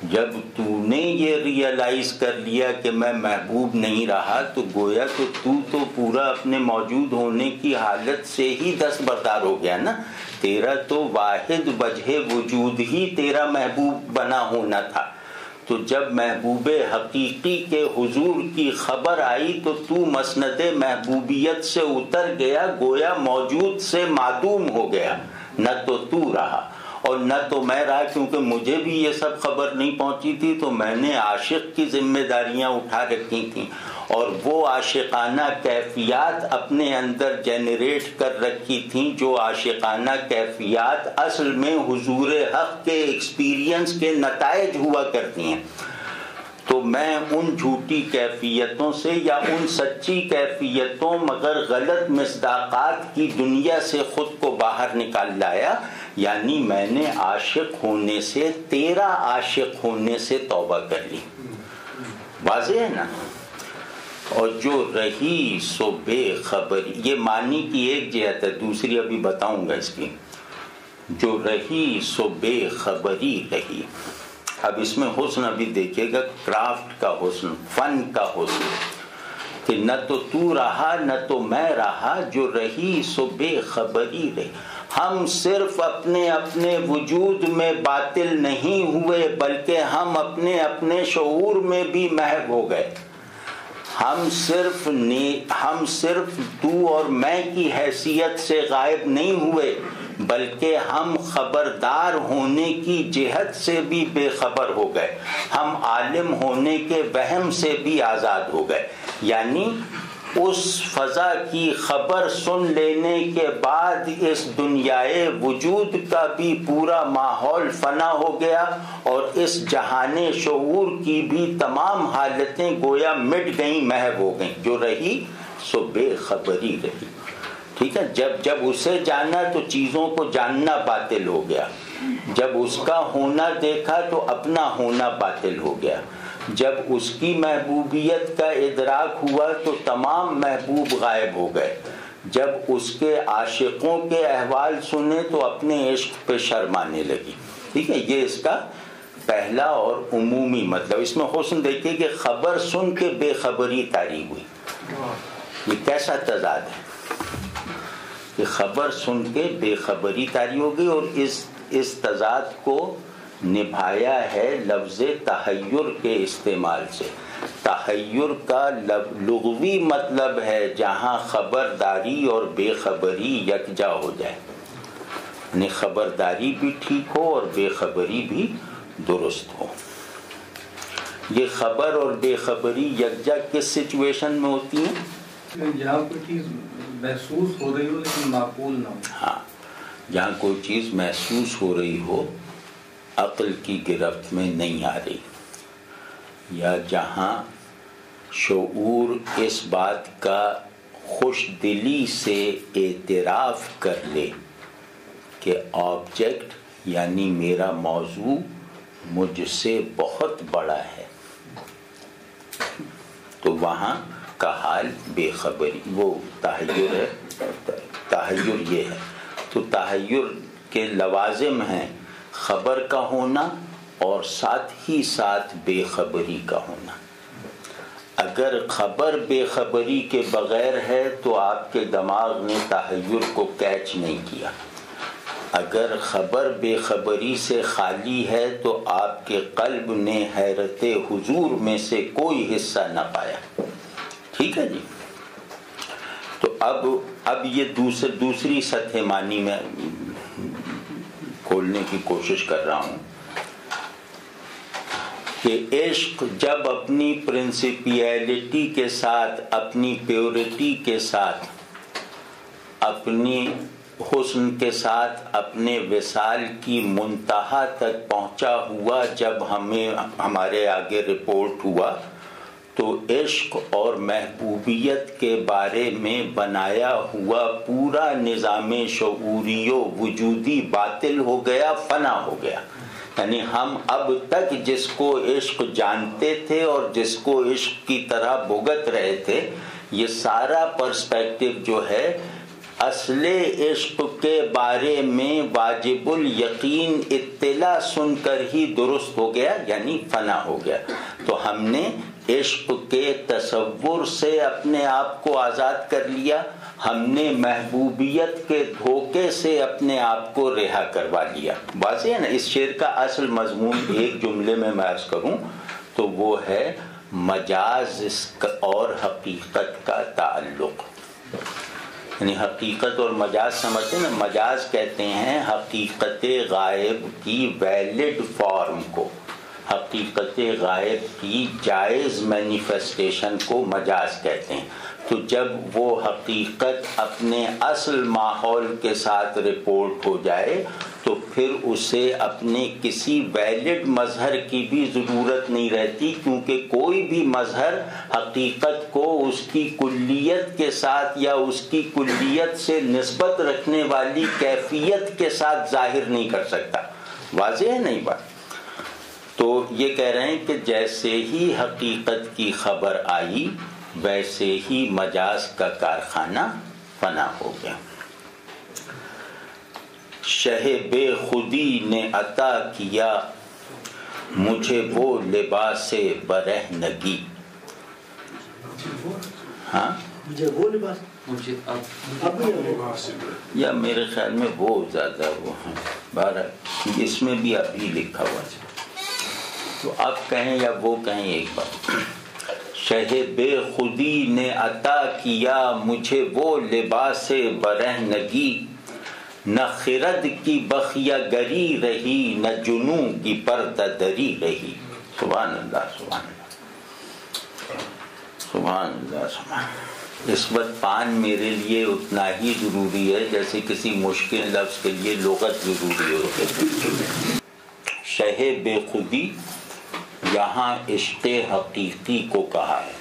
جب تو نے یہ ریئلائز کر لیا کہ میں محبوب نہیں رہا، تو گویا کہ تو پورا اپنے موجود ہونے کی حالت سے ہی دستبردار ہو گیا نا۔ تیرا تو واحد وجہ وجود ہی تیرا محبوب بنا ہونا تھا۔ تو جب محبوب حقیقی کے حضور کی خبر آئی تو مسند محبوبیت سے اتر گیا، گویا موجود سے معدوم ہو گیا۔ نہ تو رہا اور نہ تو میں رہا، کیونکہ مجھے بھی یہ سب خبر نہیں پہنچی تھی، تو میں نے عاشق کی ذمہ داریاں اٹھا رکھی تھیں اور وہ عاشقانہ کیفیات اپنے اندر جنریٹ کر رکھی تھیں، جو عاشقانہ کیفیات اصل میں حضور حق کے ایکسپیرینس کے نتائج ہوا کرتی ہیں۔ تو میں ان جھوٹی کیفیتوں سے یا ان سچی کیفیتوں مگر غلط مصداقات کی دنیا سے خود کو باہر نکال لایا، یعنی میں نے عاشق ہونے سے، تیرا عاشق ہونے سے توبہ کر لی۔ واضح ہے نا؟ اور جو رہی سو بے خبری، یہ معنی کی ایک جہت ہے، دوسری ابھی بتاؤں گا اس کی۔ جو رہی سو بے خبری رہی۔ اب اس میں حسن ابھی دیکھیے گا، کرافٹ کا حسن، فن کا حسن، کہ نہ تو رہا نہ تو میں رہا، جو رہی سو بے خبری رہی۔ ہم صرف اپنے وجود میں باطل نہیں ہوئے، بلکہ ہم اپنے شعور میں بھی محو ہو گئے۔ ہم صرف تو اور میں کی حیثیت سے غائب نہیں ہوئے، بلکہ ہم خبردار ہونے کی جہت سے بھی بے خبر ہو گئے، ہم عالم ہونے کے وہم سے بھی آزاد ہو گئے۔ یعنی اس فضا کی خبر سن لینے کے بعد اس دنیائے وجود کا بھی پورا ماحول فنا ہو گیا، اور اس جہان شعور کی بھی تمام حالتیں گویا مٹ گئیں، محو ہو گئیں۔ جو رہی سو بے خبری رہی۔ ٹھیک ہے، جب اسے جانا تو چیزوں کو جاننا باطل ہو گیا، جب اس کا ہونا دیکھا تو اپنا ہونا باطل ہو گیا، جب اس کی محبوبیت کا ادراک ہوا تو تمام محبوب غائب ہو گئے، جب اس کے عاشقوں کے احوال سنے تو اپنے عشق پہ شرم آنے لگی۔ ٹھیک ہے، یہ اس کا پہلا اور عمومی مطلب۔ اس میں حسن دیکھیے کہ خبر سن کے بے خبری طاری ہوئی، یہ کیسا تضاد ہے کہ خبر سن کے بے خبری طاری ہو گئی، اور اس تضاد کو نبھایا ہے لفظ تحیر کے استعمال سے۔ تحیر کا لغوی مطلب ہے جہاں خبرداری اور بے خبری یکجا ہو جائے، یعنی خبرداری بھی ٹھیک ہو اور بے خبری بھی درست ہو۔ یہ خبر اور بے خبری یکجا کس سچویشن میں ہوتی ہیں؟ جہاں کوئی چیز محسوس ہو رہی ہو لیکن معقول نہ ہو۔ ہاں، جہاں کوئی چیز محسوس ہو رہی ہو، عقل کی گرفت میں نہیں آ رہی، یا جہاں شعور اس بات کا خوش دلی سے اعتراف کر لے کہ آبجیکٹ یعنی میرا موضوع مجھ سے بہت بڑا ہے، تو وہاں کا حال بے خبری، وہ تحیر ہے۔ تحیر یہ ہے، تو تحیر کے لوازم ہیں خبر کا ہونا اور ساتھ ہی ساتھ بے خبری کا ہونا۔ اگر خبر بے خبری کے بغیر ہے تو آپ کے دماغ نے تحیر کو کیچ نہیں کیا، اگر خبر بے خبری سے خالی ہے تو آپ کے قلب نے حیرت حضور میں سے کوئی حصہ نہ پایا۔ ٹھیک ہے جی؟ تو اب یہ دوسری سطح معنی میں کھولنے کی کوشش کر رہا ہوں کہ عشق جب اپنی پرنسپیلٹی کے ساتھ، اپنی پیورٹی کے ساتھ، اپنی حسن کے ساتھ، اپنے وصال کی منتہا تک پہنچا ہوا، جب ہمارے آگے رپورٹ ہوا، تو عشق اور محبوبیت کے بارے میں بنایا ہوا پورا نظام شعوری و وجودی باطل ہو گیا، فنا ہو گیا۔ یعنی ہم اب تک جس کو عشق جانتے تھے اور جس کو عشق کی طرح بھگت رہے تھے، یہ سارا پرسپیکٹو جو ہے اصل عشق کے بارے میں واجب الیقین اطلاع سن کر ہی درست ہو گیا، یعنی فنا ہو گیا۔ تو ہم نے عشق کے تصور سے اپنے آپ کو آزاد کر لیا، ہم نے محبوبیت کے دھوکے سے اپنے آپ کو رہا کروا لیا۔ واضح ہے نا؟ اس شعر کا اصل مضمون ایک جملے میں عرض کروں تو وہ ہے مجاز اور حقیقت کا تعلق۔ یعنی حقیقت اور مجاز سمجھتے ہیں نا؟ مجاز کہتے ہیں حقیقت غائب کی ویلڈ فارم کو، حقیقت غائب کی جائز مینیفیسٹیشن کو مجاز کہتے ہیں۔ تو جب وہ حقیقت اپنے اصل ماحول کے ساتھ رپورٹ ہو جائے تو پھر اسے اپنے کسی ویلڈ مظہر کی بھی ضرورت نہیں رہتی، کیونکہ کوئی بھی مظہر حقیقت کو اس کی کلیت کے ساتھ یا اس کی کلیت سے نسبت رکھنے والی کیفیت کے ساتھ ظاہر نہیں کر سکتا۔ واضح ہے نہیں بات؟ تو یہ کہہ رہے ہیں کہ جیسے ہی حقیقت کی خبر آئی ویسے ہی مجاز کا کارخانہ فنا ہو گیا۔ شہ بے خودی نے عطا کیا مجھے وہ لباس برہنگی۔ ہاں یا میرے خیال میں وہ زیادہ وہ ہیں، بہرحال اس میں بھی ابھی لکھا ہوا ہے، تو آپ کہیں یا وہ کہیں ایک بات۔ شہ بے خودی نے عطا کیا مجھے وہ لباس برہنگی، نہ خرد کی بخیہ گری رہی نہ جنوں کی پردہ دری رہی۔ سبحان اللہ سبحان اللہ سبحان اللہ سبحان اللہ۔ اس وقت پان میرے لیے اتنا ہی ضروری ہے جیسے کسی مشکل لفظ کے لیے لغت ضروری ہوتی۔ شہ بے خودی یہاں عشق حقیقی کو کہا ہے۔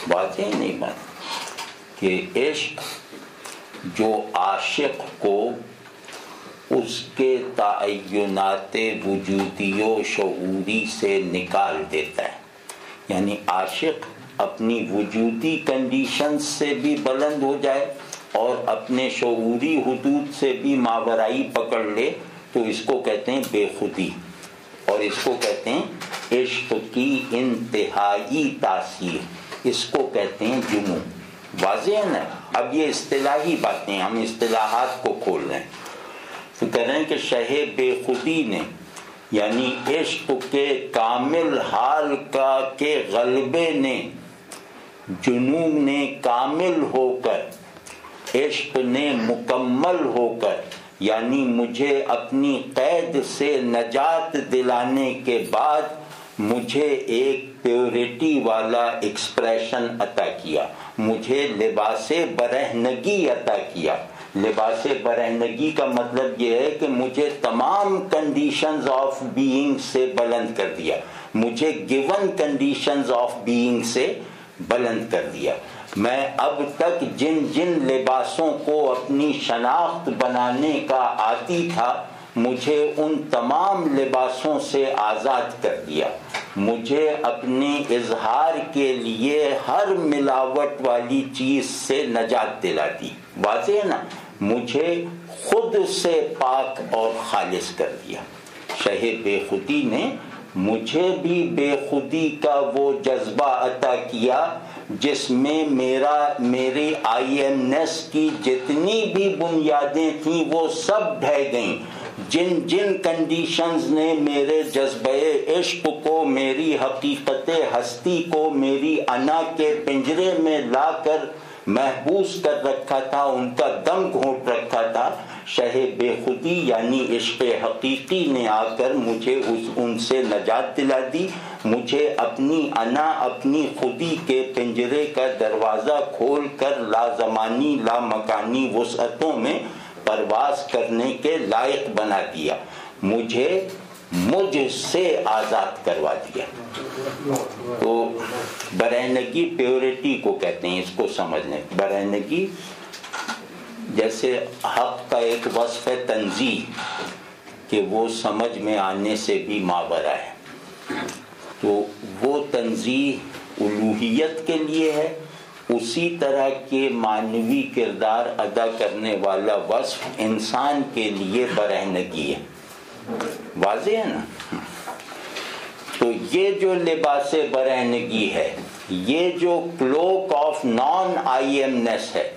واضح نہیں بات کہ عشق جو عاشق کو اس کے تعینات وجودی و شعوری سے نکال دیتا ہے، یعنی عاشق اپنی وجودی کنڈیشن سے بھی بلند ہو جائے اور اپنے شعوری حدود سے بھی ماورائی پکڑ لے تو اس کو کہتے ہیں بے خودی، اور اس کو کہتے ہیں عشق کی انتہائی تاثیر۔ اس کو کہتے ہیں جنوں. واضح ہے نا؟ اب یہ اصطلاحی باتیں، ہم اصطلاحات کو کھول رہے ہیں. تو کہہ رہے ہیں کہ شہ بے خودی نے، یعنی عشق کے کامل حال کا کے غلبے نے، جنون نے کامل ہو کر، عشق نے مکمل ہو کر، یعنی مجھے اپنی قید سے نجات دلانے کے بعد مجھے ایک پیورٹی والا ایکسپریشن عطا کیا، مجھے لباس برہنگی عطا کیا. لباس برہنگی کا مطلب یہ ہے کہ مجھے تمام کنڈیشنز آف بینگ سے بلند کر دیا، مجھے گیون کنڈیشنز آف بینگ سے بلند کر دیا. میں اب تک جن جن لباسوں کو اپنی شناخت بنانے کا عادی تھا، مجھے ان تمام لباسوں سے آزاد کر دیا. مجھے اپنے اظہار کے لیے ہر ملاوٹ والی چیز سے نجات دلا دی. واضح ہے نا؟ مجھے خود سے پاک اور خالص کر دیا. شہ بے خودی نے مجھے بھی بے خودی کا وہ جذبہ عطا کیا جس میں میری آئی ایم نیس کی جتنی بھی بنیادیں تھیں وہ سب ڈھہ گئیں. جن جن کنڈیشنز نے میرے جذبہ عشق کو، میری حقیقت ہستی کو میری انا کے پنجرے میں لا کر محبوس کر رکھا تھا، ان کا دم گھونٹ رکھا تھا، شہ بے خودی یعنی عشق حقیقی نے آ کر مجھے ان سے نجات دلا دی. مجھے اپنی انا، اپنی خودی کے پنجرے کا دروازہ کھول کر لازمانی لامکانی وسعتوں میں پرواز کرنے کے لائق بنا دیا. مجھے مجھ سے آزاد کروا دیا. تو برہنگی پیورٹی کو کہتے ہیں. اس کو سمجھ لیں. برہنگی جیسے حق کا ایک وصف ہے تنزیہ، کہ وہ سمجھ میں آنے سے بھی ماورا ہے. تو وہ تنزیہ الوہیت کے لیے ہے. اسی طرح کے معنوی کردار ادا کرنے والا وصف انسان کے لیے برہنگی ہے. واضح ہے نا؟ تو یہ جو لباس برہنگی ہے، یہ جو کلوک آف نان آئی ایم نیس ہے،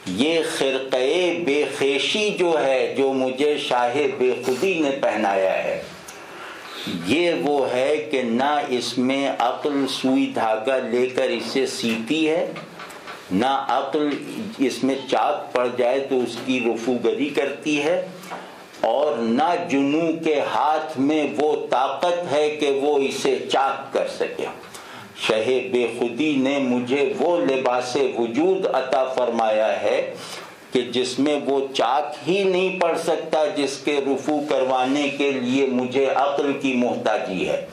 یہ خرقہ بے خیشی جو ہے جو مجھے شاہ بے خودی نے پہنایا ہے، یہ وہ ہے کہ نہ اس میں عقل سوئی دھاگا لے کر اسے سیتی ہے، نہ عقل اس میں چاک پڑ جائے تو اس کی رفوگری کرتی ہے، اور نہ جنوں کے ہاتھ میں وہ طاقت ہے کہ وہ اسے چاک کر سکے. شہ بے خودی نے مجھے وہ لباس وجود عطا فرمایا ہے کہ جس میں وہ چاک ہی نہیں پڑ سکتا، جس کے رفو کروانے کے لیے مجھے عقل کی محتاجی ہے،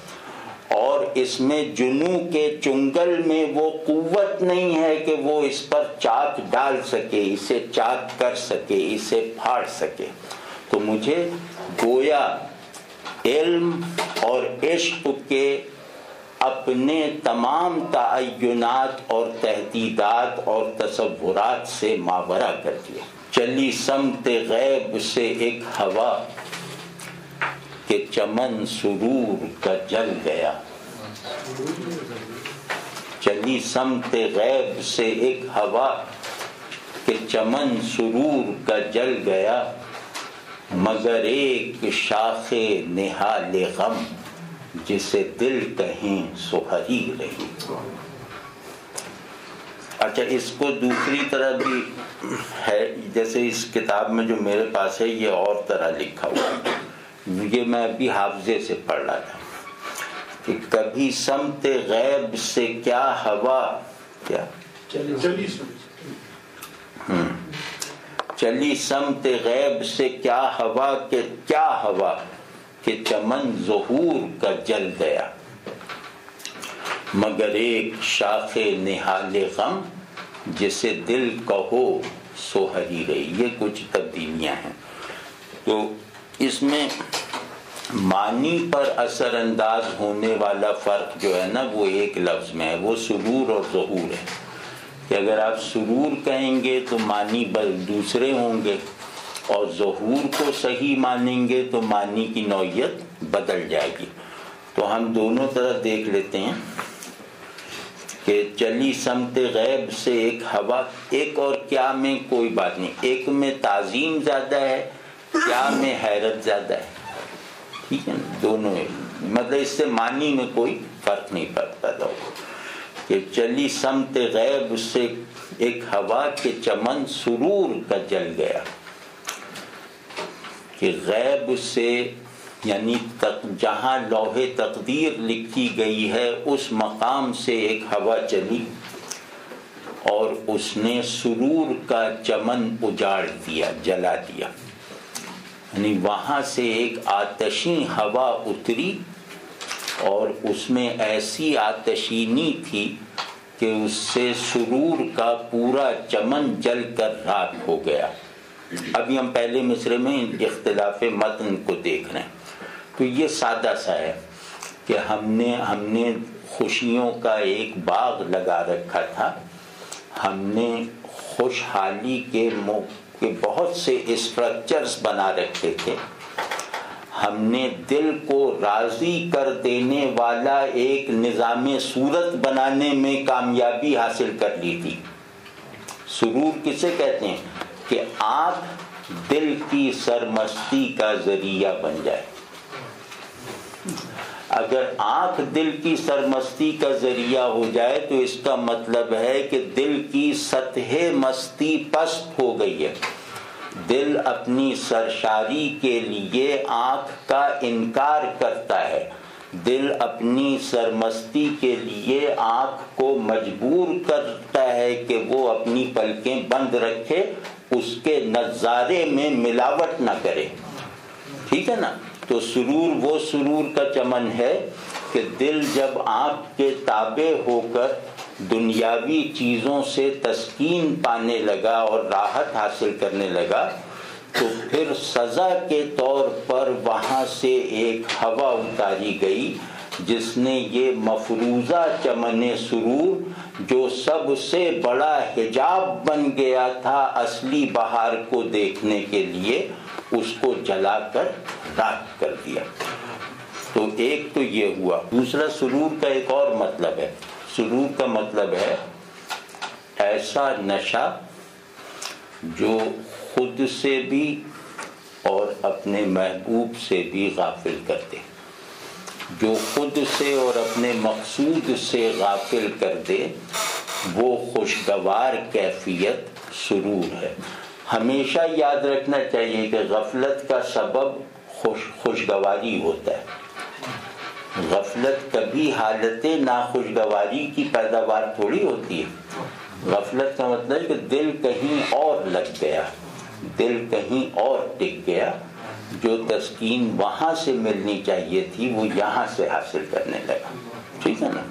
اور اس میں جنوں کے چنگل میں وہ قوت نہیں ہے کہ وہ اس پر چاک ڈال سکے، اسے چاک کر سکے، اسے پھاڑ سکے. تو مجھے گویا علم اور عشق کے اپنے تمام تعینات اور تحدیدات اور تصورات سے ماورا کر دیا. چلی سمت غیب سے ایک ہوا کہ چمن سرور کا جل گیا. چلی سمت غیب سے ایک ہوا کہ چمن سرور کا جل گیا، مگر ایک شاخ نہال غم جسے دل کہیں سو ہری رہی. اچھا، اس کو دوسری طرح بھی ہے، جیسے اس کتاب میں جو میرے پاس ہے یہ اور طرح لکھا ہوا ہے. یہ میں ابھی حافظے سے پڑھ رہا تھا کہ کبھی سمت غیب سے کیا ہوا، کیا چلی سمت غیب سے کیا ہوا کہ کیا ہوا کہ چمن ظہور کا جل گیا، مگر ایک شاخ نہال غم جسے دل کہو سو ہری رہی. یہ کچھ تبدیلیاں ہیں. تو اس میں معنی پر اثر انداز ہونے والا فرق جو ہے نا وہ ایک لفظ میں ہے، وہ سرور اور ظہور ہے. کہ اگر آپ سرور کہیں گے تو معنی دوسرے ہوں گے، اور ظہور کو صحیح مانیں گے تو معنی کی نوعیت بدل جائے گی. تو ہم دونوں طرح دیکھ لیتے ہیں کہ چلی سمت غیب سے ایک ہوا، ایک اور کیا میں کوئی بات نہیں، ایک میں تعظیم زیادہ ہے، کیا میں حیرت زیادہ ہے، ٹھیک ہے نا، دونوں مطلب اس سے معنی میں کوئی فرق نہیں پیدا ہو کہ چلی سمت غیب سے ایک ہوا کے چمن سرور کا جل گیا، کہ غیب سے یعنی جہاں لوح تقدیر لکھی گئی ہے اس مقام سے ایک ہوا چلی اور اس نے سرور کا چمن اجاڑ دیا، جلا دیا، یعنی وہاں سے ایک آتشی ہوا اتری اور اس میں ایسی آتشینی تھی کہ اس سے سرور کا پورا چمن جل کر راکھ ہو گیا۔ ابھی ہم پہلے مصرے میں اختلاف متن کو دیکھ رہے ہیں، تو یہ سادہ سا ہے کہ ہم نے خوشیوں کا ایک باغ لگا رکھا تھا، ہم نے خوشحالی کے بہت سے اسٹرکچرز بنا رکھے تھے، ہم نے دل کو راضی کر دینے والا ایک نظام صورت بنانے میں کامیابی حاصل کر لی تھی۔ سرور کسے کہتے ہیں؟ کہ آنکھ دل کی سرمستی کا ذریعہ بن جائے۔ اگر آنکھ دل کی سرمستی کا ذریعہ ہو جائے تو اس کا مطلب ہے کہ دل کی سطح مستی پست ہو گئی ہے، دل اپنی سرشاری کے لیے آنکھ کا انکار کرتا ہے، دل اپنی سرمستی کے لیے آنکھ کو مجبور کرتا ہے کہ وہ اپنی پلکیں بند رکھے، اس کے نظارے میں ملاوٹ نہ کرے، ٹھیک ہے نا۔ تو سرور وہ سرور کا چمن ہے کہ دل جب آنکھ کے تابع ہو کر دنیاوی چیزوں سے تسکین پانے لگا اور راحت حاصل کرنے لگا تو پھر سزا کے طور پر وہاں سے ایک ہوا اتاری گئی جس نے یہ مفروضہ چمن سرور جو سب سے بڑا حجاب بن گیا تھا اصلی بہار کو دیکھنے کے لیے، اس کو جلا کر راکھ کر دیا۔ تو ایک تو یہ ہوا۔ دوسرا سرور کا ایک اور مطلب ہے، سرور کا مطلب ہے ایسا نشہ جو خود سے بھی اور اپنے محبوب سے بھی غافل کر دے، جو خود سے اور اپنے مقصود سے غافل کر دے، وہ خوشگوار کیفیت سرور ہے۔ ہمیشہ یاد رکھنا چاہیے کہ غفلت کا سبب خوشگواری ہوتا ہے، غفلت کبھی حالت ناخوشگواری کی پیداوار تھوڑی ہوتی ہے۔ غفلت کا مطلب کہ دل کہیں اور لگ گیا، دل کہیں اور ٹک گیا، جو تسکین وہاں سے ملنی چاہیے تھی وہ یہاں سے حاصل کرنے لگا، ٹھیک ہے نا۔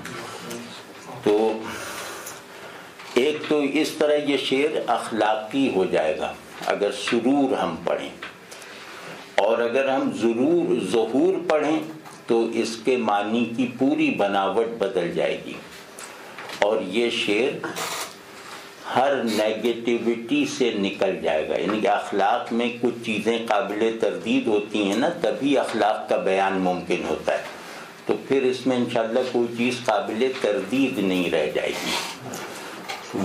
تو ایک تو اس طرح یہ شعر اخلاقی ہو جائے گا اگر سرور ہم پڑھیں، اور اگر ہم ظہور پڑھیں تو اس کے معنی کی پوری بناوٹ بدل جائے گی، اور یہ شعر ہر نیگیٹیوٹی سے نکل جائے گا۔ یعنی کہ اخلاق میں کچھ چیزیں قابل تردید ہوتی ہیں نا، تبھی اخلاق کا بیان ممکن ہوتا ہے، تو پھر اس میں انشاءاللہ کوئی چیز قابل تردید نہیں رہ جائے گی۔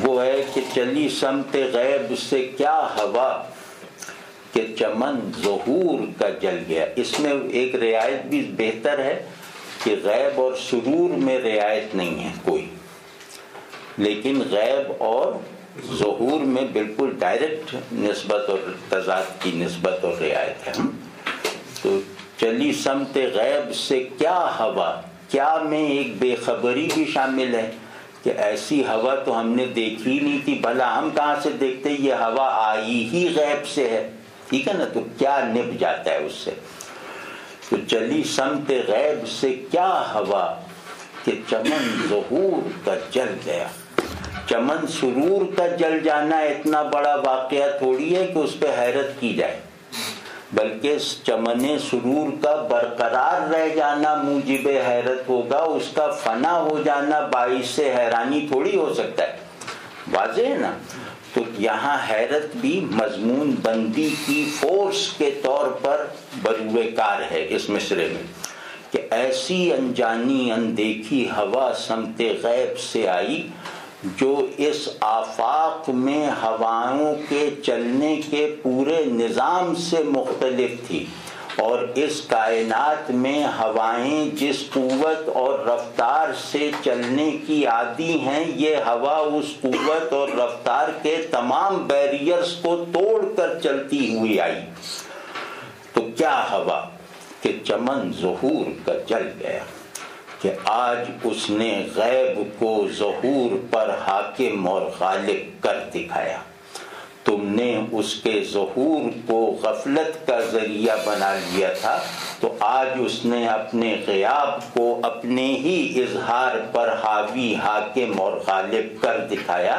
وہ ہے کہ چلی سمت غیب سے کیا ہوا کہ چمن ظہور کا جل گیا۔ اس میں ایک رعایت بھی بہتر ہے کہ غیب اور سرور میں رعایت نہیں ہے کوئی، لیکن غیب اور ظہور میں بالکل ڈائریکٹ نسبت اور تضاد کی نسبت اور رعایت ہے۔ تو چلی سمت غیب سے کیا ہوا، کیا میں ایک بے خبری بھی شامل ہے کہ ایسی ہوا تو ہم نے دیکھی نہیں تھی، بھلا ہم کہاں سے دیکھتے، یہ ہوا آئی ہی غیب سے ہے، ٹھیک ہے نا، تو کیا نب جاتا ہے اس سے۔ تو چلی سمت غیب سے کیا ہوا کہ چمن ظہور کا جل گیا۔ چمن سرور کا جل جانا اتنا بڑا واقعہ تھوڑی ہے کہ اس پہ حیرت کی جائے، بلکہ چمن سرور کا برقرار رہ جانا موجب حیرت ہوگا، اس کا فنا ہو جانا باعث حیرانی تھوڑی ہو سکتا ہے، واضح ہے نا۔ تو یہاں حیرت بھی مضمون بندی کی فورس کے طور پر بروئے کار ہے اس مصرے میں، کہ ایسی انجانی اندیکھی ہوا سمت غیب سے آئی جو اس آفاق میں ہواؤں کے چلنے کے پورے نظام سے مختلف تھی، اور اس کائنات میں ہوائیں جس قوت اور رفتار سے چلنے کی عادی ہیں، یہ ہوا اس قوت اور رفتار کے تمام بیریئرز کو توڑ کر چلتی ہوئی آئی۔ تو کیا ہوا کہ چمن ظہور کا جل گیا، کہ آج اس نے غیب کو ظہور پر حاکم اور غالب کر دکھایا۔ تم نے اس کے ظہور کو غفلت کا ذریعہ بنا لیا تھا، تو آج اس نے اپنے غیاب کو اپنے ہی اظہار پر حاوی، حاکم اور غالب کر دکھایا۔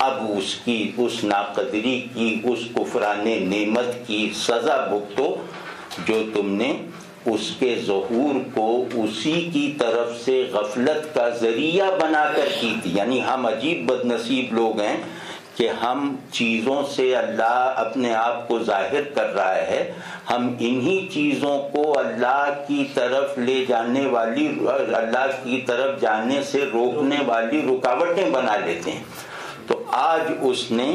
اب اس ناقدری کی، اس کفران نعمت کی سزا بھگتو جو تم نے اس کے ظہور کو اسی کی طرف سے غفلت کا ذریعہ بنا کر کی تھی۔ یعنی ہم عجیب بد نصیب لوگ ہیں کہ ہم چیزوں سے اللہ اپنے آپ کو ظاہر کر رہا ہے، ہم انہی چیزوں کو اللہ کی طرف لے جانے والی، اللہ کی طرف جانے سے روکنے والی رکاوٹیں بنا لیتے ہیں۔ تو آج اس نے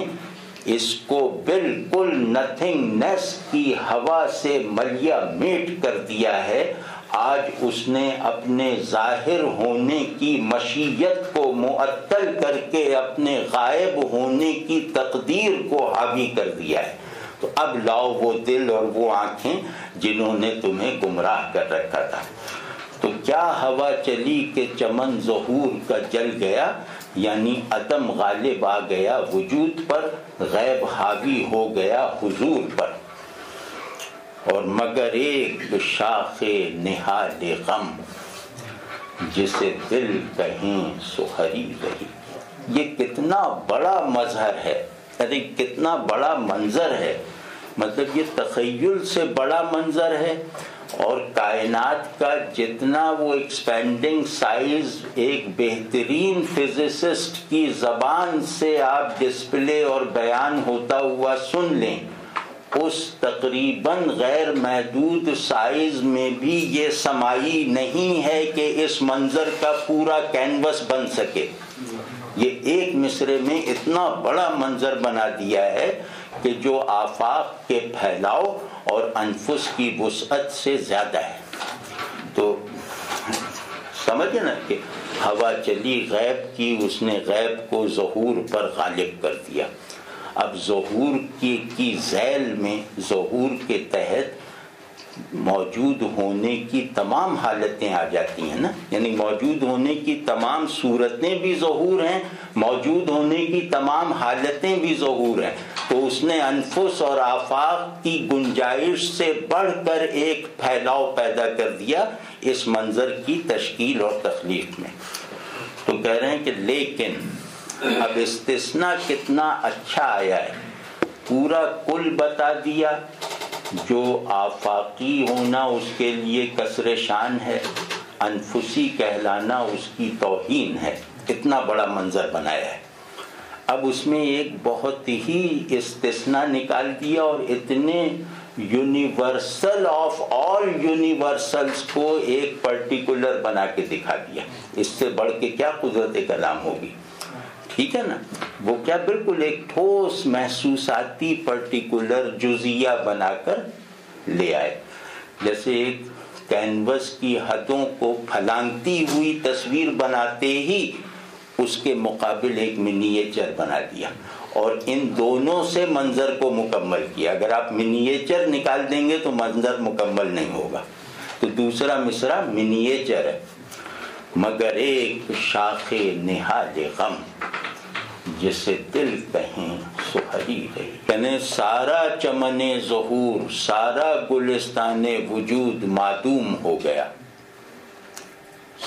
اس کو بالکل نتھنگ نیس کی ہوا سے ملیا میٹ کر دیا ہے۔ آج اس نے اپنے ظاہر ہونے کی مشیت کو معطل کر کے اپنے غائب ہونے کی تقدیر کو حاوی کر دیا ہے۔ تو اب لاؤ وہ دل اور وہ آنکھیں جنہوں نے تمہیں گمراہ کر رکھا تھا۔ تو کیا ہوا چلی کہ چمن ظہور کا جل گیا، یعنی عدم غالب آ گیا وجود پر، غیب حاوی ہو گیا حضور پر۔ اور مگر ایک شاخ نہال غم جسے دل کہیں سحری رہی۔ یہ کتنا بڑا مظہر ہے، یعنی کتنا بڑا منظر ہے، مطلب یہ تخیل سے بڑا منظر ہے۔ اور کائنات کا جتنا وہ ایکسپینڈنگ سائز ایک بہترین فزسسٹ کی زبان سے آپ ڈسپلے اور بیان ہوتا ہوا سن لیں، اس تقریباً غیر محدود سائز میں بھی یہ سمائی نہیں ہے کہ اس منظر کا پورا کینوس بن سکے۔ یہ ایک مصرے میں اتنا بڑا منظر بنا دیا ہے کہ جو آفاق کے پھیلاؤ اور انفس کی وسعت سے زیادہ ہے۔ تو سمجھے نا کہ ہوا چلی غیب کی، اس نے غیب کو ظہور پر غالب کر دیا۔ اب ظہور کی ذیل میں، ظہور کے تحت موجود ہونے کی تمام حالتیں آ جاتی ہیں نا، یعنی موجود ہونے کی تمام صورتیں بھی ظہور ہیں، موجود ہونے کی تمام حالتیں بھی ظہور ہیں۔ تو اس نے انفس اور آفاق کی گنجائش سے بڑھ کر ایک پھیلاؤ پیدا کر دیا اس منظر کی تشکیل اور تخلیق میں۔ تو کہہ رہے ہیں کہ لیکن اب استثناء کتنا اچھا آیا ہے، پورا کل بتا دیا۔ جو آفاقی ہونا اس کے لیے کسر شان ہے، انفسی کہلانا اس کی توہین ہے، اتنا بڑا منظر بنایا ہے۔ اب اس میں ایک بہت ہی استثناء نکال دیا اور اتنے یونیورسل آف آل یونیورسلز کو ایک پرٹیکولر بنا کے دکھا دیا۔ اس سے بڑھ کے کیا قدرت کلام ہوگی، ٹھیک ہے نا؟ وہ کیا بالکل ایک ٹھوس محسوساتی پرٹیکولر جزیہ بنا کر لے آئے، جیسے ایک کینوس کی حدوں کو پھلانگتی ہوئی تصویر بناتے ہی اس کے مقابل ایک منییچر بنا دیا، اور ان دونوں سے منظر کو مکمل کیا۔ اگر آپ منییچر نکال دیں گے تو منظر مکمل نہیں ہوگا۔ تو دوسرا مصرع منییچر ہے، مگر ایک شاخ نہال غم جسے دل کہیں سحری رہی۔ یعنی سارا چمن ظہور، سارا گلستان وجود معدوم ہو گیا،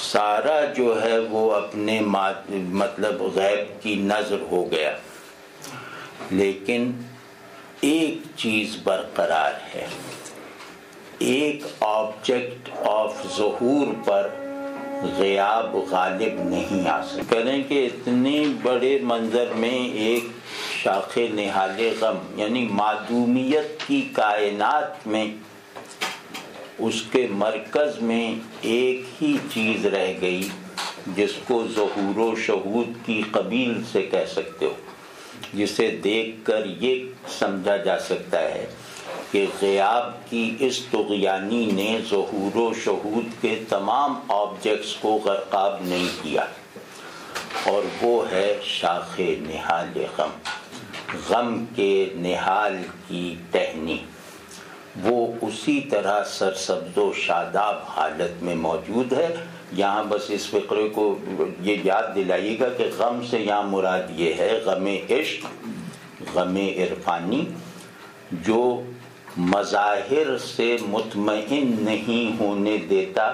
سارا جو ہے وہ اپنے مطلب غیب کی نظر ہو گیا، لیکن ایک چیز برقرار ہے، ایک آبجیکٹ آف ظہور پر غیاب غالب نہیں آ سکتا۔ کریں کہ اتنے بڑے منظر میں ایک شاخ نہال غم، یعنی معدومیت کی کائنات میں اس کے مرکز میں ایک ہی چیز رہ گئی جس کو ظہور و شہود کی قبیل سے کہہ سکتے ہو، جسے دیکھ کر یہ سمجھا جا سکتا ہے کہ غیاب کی اس طغیانی نے ظہور و شہود کے تمام آبجیکٹس کو غرقاب نہیں کیا، اور وہ ہے شاخ نہال غم، غم کے نہال کی ٹہنی، وہ اسی طرح سرسبز و شاداب حالت میں موجود ہے۔ یہاں بس اس فقرے کو یہ یاد دلائیے گا کہ غم سے یہاں مراد یہ ہے غم عشق، غم عرفانی، جو مظاہر سے مطمئن نہیں ہونے دیتا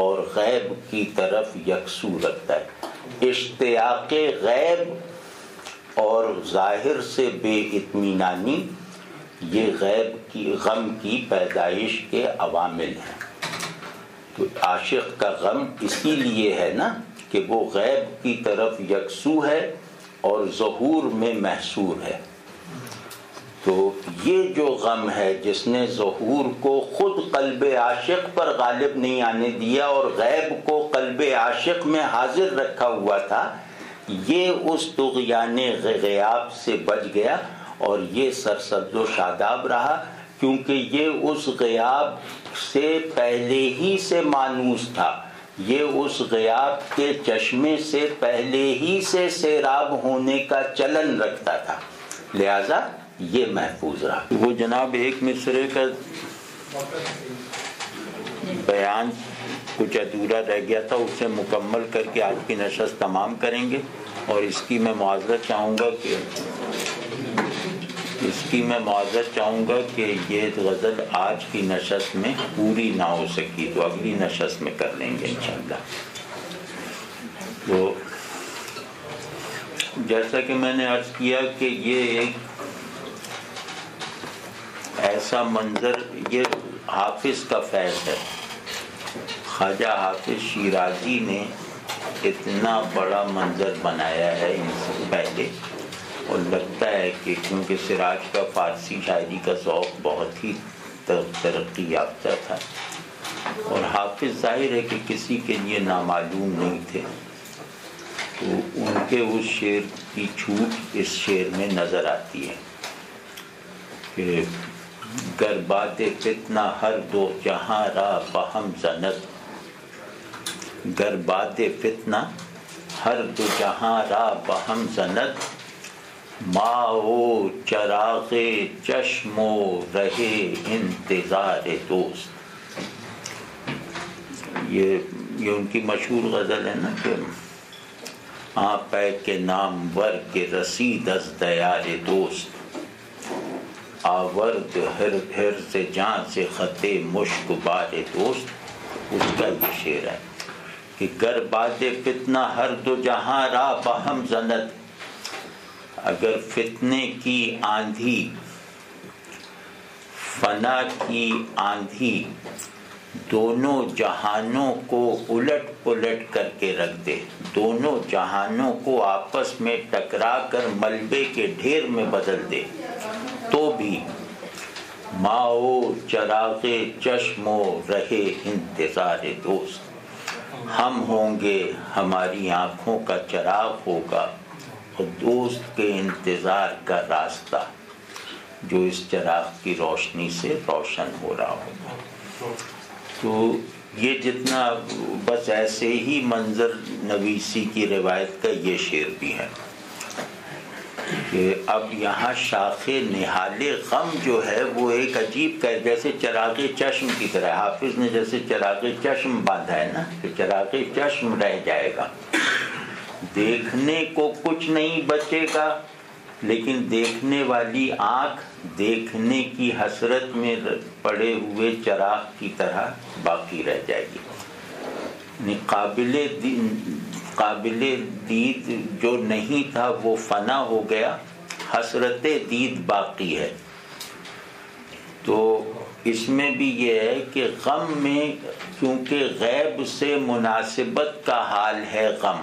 اور غیب کی طرف یکسو رکھتا ہے۔ اشتیاق غیب اور ظاہر سے بے اطمینانی یہ غیب کی غم کی پیدائش کے عوامل ہیں۔ تو عاشق کا غم اسی لیے ہے نا کہ وہ غیب کی طرف یکسو ہے اور ظہور میں محصور ہے۔ تو یہ جو غم ہے جس نے ظہور کو خود قلب عاشق پر غالب نہیں آنے دیا اور غیب کو قلب عاشق میں حاضر رکھا ہوا تھا، یہ اس طغیان غیاب سے بچ گیا اور یہ سرسبز و شاداب رہا، کیونکہ یہ اس غیاب سے پہلے ہی سے مانوس تھا، یہ اس غیاب کے چشمے سے پہلے ہی سے سیراب ہونے کا چلن رکھتا تھا، لہذا یہ محفوظ رہا۔ وہ جناب ایک مصرے کا بیان کچھ ادھورا رہ گیا تھا، اسے مکمل کر کے آج کی نشست تمام کریں گے، اور اس کی میں معذرت چاہوں گا کہ یہ غزل آج کی نشست میں پوری نہ ہو سکی، تو اگلی نشست میں کر لیں گے انشاءاللہ۔ تو جیسا کہ میں نے عرض کیا کہ یہ ایک ایسا منظر، یہ حافظ کا فیض ہے۔ خواجہ حافظ شیرازی نے اتنا بڑا منظر بنایا ہے ان سے پہلے، اور لگتا ہے کہ کیونکہ سراج کا فارسی شاعری کا ذوق بہت ہی ترقی یافتہ تھا، اور حافظ ظاہر ہے کہ کسی کے لیے نامعلوم نہیں تھے، تو ان کے اس شعر کی چھوٹ اس شعر میں نظر آتی ہے کہ گر باد فتنہ ہر دو جہاں را بہم زند، گر باد فتنہ ہر دو جہاں را بہم زند، ماؤ چراغ چشم و رہے انتظار دوست۔ یہ ان کی مشہور غزل ہے نا کہ پے کے نام ور کے رسید از دیار دوست، آورد ہر سے جان سے خط مشک بار دوست۔ اس کا یہ شعر ہے کہ گر باد فتنہ ہر دو جہاں را بہم زند، اگر فتنے کی آندھی، فنا کی آندھی دونوں جہانوں کو الٹ پلٹ کر کے رکھ دے، دونوں جہانوں کو آپس میں ٹکرا کر ملبے کے ڈھیر میں بدل دے، تو بھی ماؤ چراغ چشم و رہے انتظار دوست، ہم ہوں گے، ہماری آنکھوں کا چراغ ہوگا اور دوست کے انتظار کا راستہ جو اس چراغ کی روشنی سے روشن ہو رہا ہوگا۔ تو یہ جتنا بس ایسے ہی منظر نویسی کی روایت کا یہ شعر بھی ہے کہ اب یہاں شاخ نہال غم جو ہے وہ ایک عجیب جیسے چراغ چشم کی طرح، حافظ نے جیسے چراغ چشم باندھا ہے نا، تو چراغ چشم رہ جائے گا، دیکھنے کو کچھ نہیں بچے گا، لیکن دیکھنے والی آنکھ دیکھنے کی حسرت میں پڑے ہوئے چراغ کی طرح باقی رہ جائے گی۔ قابل دید جو نہیں تھا وہ فنا ہو گیا، حسرت دید باقی ہے۔ تو اس میں بھی یہ ہے کہ غم میں کیونکہ غیب سے مناسبت کا حال ہے غم،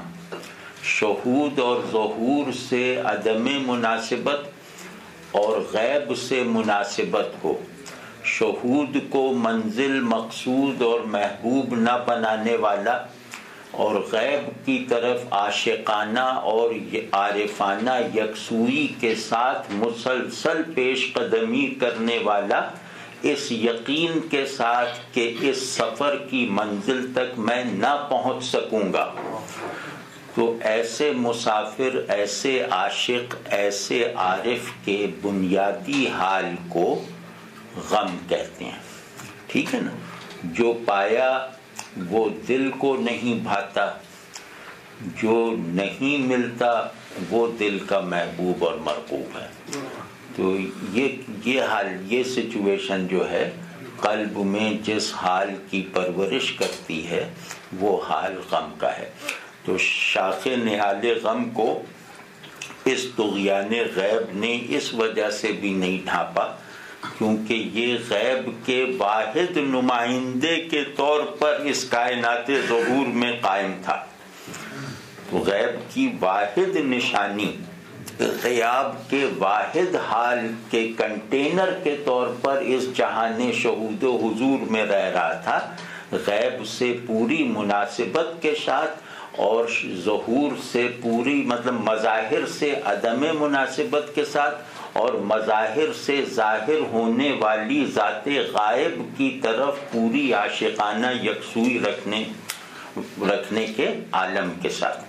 شہود اور ظہور سے عدم مناسبت اور غیب سے مناسبت ہو، شہود کو منزل مقصود اور محبوب نہ بنانے والا اور غیب کی طرف عاشقانہ اور عارفانہ یکسوئی کے ساتھ مسلسل پیش قدمی کرنے والا، اس یقین کے ساتھ کہ اس سفر کی منزل تک میں نہ پہنچ سکوں گا، تو ایسے مسافر، ایسے عاشق، ایسے عارف کے بنیادی حال کو غم کہتے ہیں. ٹھیک ہے نا؟ جو پایا وہ دل کو نہیں بھاتا، جو نہیں ملتا وہ دل کا محبوب اور مرغوب ہے. تو یہ حال، یہ سچویشن جو ہے قلب میں جس حال کی پرورش کرتی ہے وہ حال غم کا ہے. تو شاخ نہال غم کو اس طغیان غیب نے اس وجہ سے بھی نہیں ڈھانپا کیونکہ یہ غیب کے واحد نمائندے کے طور پر اس کائنات ظہور میں قائم تھا. تو غیب کی واحد نشانی، غیاب کے واحد حال کے کنٹینر کے طور پر اس جہان شہود و حضور میں رہ رہا تھا. غیب سے پوری مناسبت کے ساتھ اور ظہور سے پوری مظاہر سے عدم مناسبت کے ساتھ اور مظاہر سے ظاہر ہونے والی ذات غائب کی طرف پوری عاشقانہ یکسوئی رکھنے کے عالم کے ساتھ.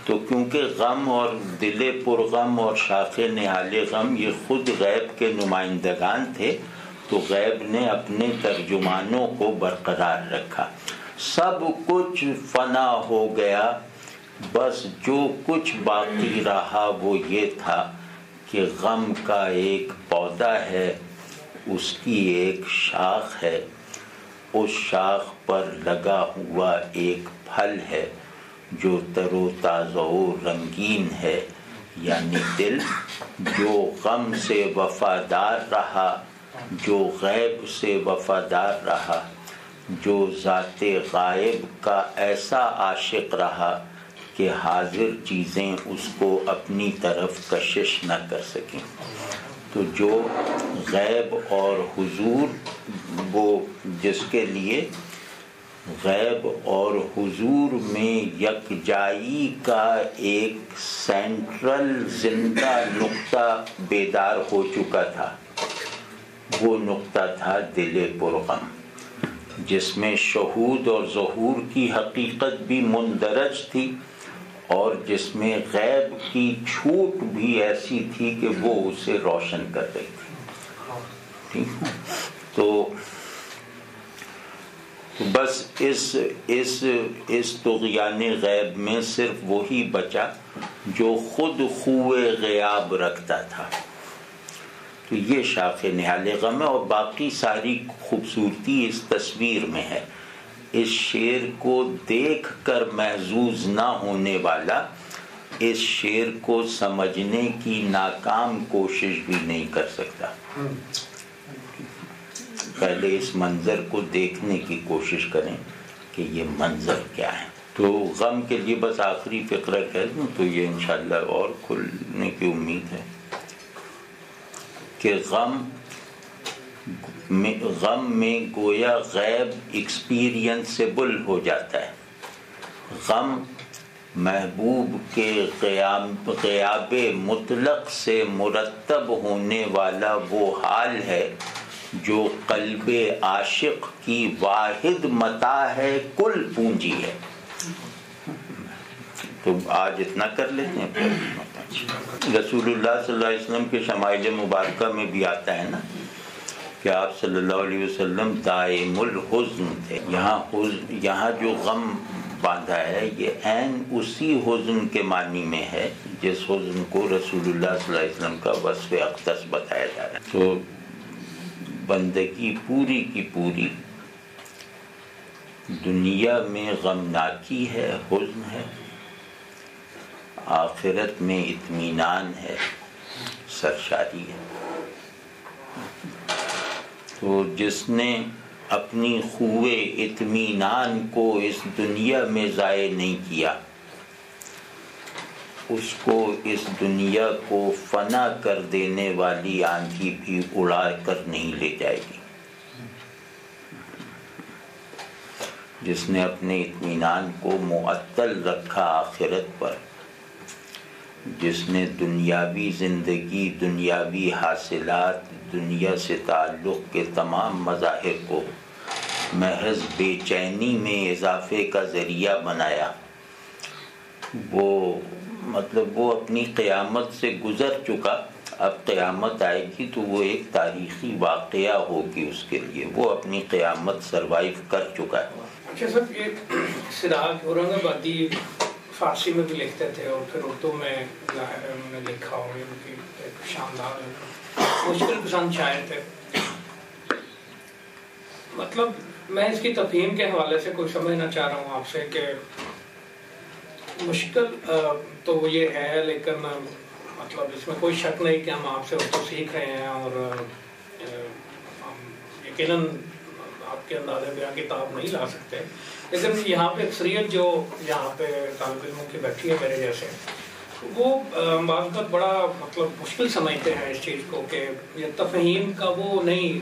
تو کیونکہ غم اور دل پرغم اور شاخ نہال غم یہ خود غیب کے نمائندگان تھے، تو غیب نے اپنے ترجمانوں کو برقرار رکھا. سب کچھ فنا ہو گیا، بس جو کچھ باقی رہا وہ یہ تھا کہ غم کا ایک پودا ہے، اس کی ایک شاخ ہے، اس شاخ پر لگا ہوا ایک پھل ہے جو تر و تازہ و رنگین ہے، یعنی دل جو غم سے وفادار رہا، جو غیب سے وفادار رہا، جو ذات غائب کا ایسا عاشق رہا کہ حاضر چیزیں اس کو اپنی طرف کشش نہ کر سکیں. تو جو غیب اور حضور، وہ جس کے لیے غیب اور حضور میں یکجائی کا ایک سینٹرل زندہ نقطہ بیدار ہو چکا تھا، وہ نقطہ تھا دل پرغم، جس میں شہود اور ظہور کی حقیقت بھی مندرج تھی اور جس میں غیب کی چھوٹ بھی ایسی تھی کہ وہ اسے روشن کر رہی تھی. ٹھیک ہے؟ تو بس اس طغیان غیب میں صرف وہی بچا جو خود خوئے غیاب رکھتا تھا. تو یہ شاخ نہال غم ہے، اور باقی ساری خوبصورتی اس تصویر میں ہے. اس شعر کو دیکھ کر محظوظ نہ ہونے والا اس شعر کو سمجھنے کی ناکام کوشش بھی نہیں کر سکتا. پہلے اس منظر کو دیکھنے کی کوشش کریں کہ یہ منظر کیا ہے. تو غم کے لیے بس آخری فقرہ کہہ دوں تو یہ انشاءاللہ اور کھلنے کی امید ہے کہ غم میں گویا غیب ایکسپیرینسیبل ہو جاتا ہے. غم محبوب کے غیاب مطلق سے مرتب ہونے والا وہ حال ہے جو قلب عاشق کی واحد متاع ہے، کل پونجی ہے. تو آج اتنا کر لیتے ہیں. رسول اللہ صلی اللہ علیہ وسلم کے شمائل مبارکہ میں بھی آتا ہے نا کہ آپ صلی اللہ علیہ وسلم دائم الحزن تھے. یہاں جو غم باندھا ہے یہ عین اسی حزن کے معنی میں ہے جس حزن کو رسول اللہ صلی اللہ علیہ وسلم کا وصف اقدس بتایا جا رہا ہے. تو بندگی پوری کی پوری دنیا میں غمناکی ہے، حزن ہے، آخرت میں اطمینان ہے، سرشاری ہے. تو جس نے اپنی خوئے اطمینان کو اس دنیا میں ضائع نہیں کیا، اس کو اس دنیا کو فنا کر دینے والی آندھی بھی اڑا کر نہیں لے جائے گی. جس نے اپنے اطمینان کو معطل رکھا آخرت پر، جس نے دنیاوی زندگی، دنیاوی حاصلات، دنیا سے تعلق کے تمام مظاہر کو محض بے چینی میں اضافے کا ذریعہ بنایا، وہ اپنی قیامت سے گزر چکا، اب قیامت آئے گی تو وہ ایک تاریخی واقعہ ہوگی اس کے لیے، وہ اپنی قیامت سروائیو کر چکا ہے۔ اچھا صاحب، یہ سراج اورنگ آبادی فارسی میں بھی لکھتے تھے اور پھر اردو میں انہوں نے لکھا ہو، ان کی ایک شاندار مشکل پسند شاعر تھے۔ مطلب میں اس کی تفہیم کے حوالے سے کوئی سمجھنا چاہ رہا ہوں آپ سے کہ مشکل تو وہ یہ ہے، لیکن مطلب اس میں کوئی شک نہیں کہ ہم آپ سے اردو سیکھ رہے ہیں اور یقیناً آپ کے اندازے بیان کتاب نہیں لا سکتے، لیکن یہاں پہ اکثریت جو یہاں پہ طالب علموں کی بیٹھی ہے میرے جیسے، وہ بعض وقت بڑا مطلب مشکل سمجھتے ہیں اس چیز کو کہ یہ تفہیم کا وہ نہیں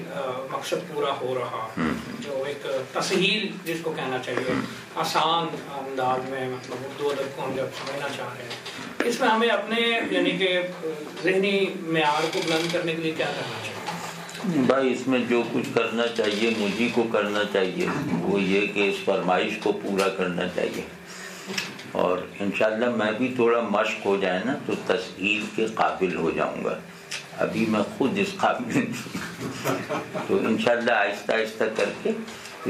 مقصد پورا ہو رہا، جو ایک تسہیل جس کو کہنا چاہیے آسان انداز میں، مطلب اردو ادب کو ہم جب سمجھنا چاہ رہے ہیں، اس میں ہمیں اپنے یعنی کہ ذہنی معیار کو بلند کرنے کے لیے کیا کرنا چاہیے؟ بھائی اس میں جو کچھ کرنا چاہیے مجھے کو کرنا چاہیے، وہ یہ کہ اس فرمائش کو پورا کرنا چاہیے، اور انشاءاللہ میں بھی تھوڑا مشق ہو جائے نا تو تسہیل کے قابل ہو جاؤں گا، ابھی میں خود اس قابل نہیں، تو انشاءاللہ آہستہ آہستہ کر کے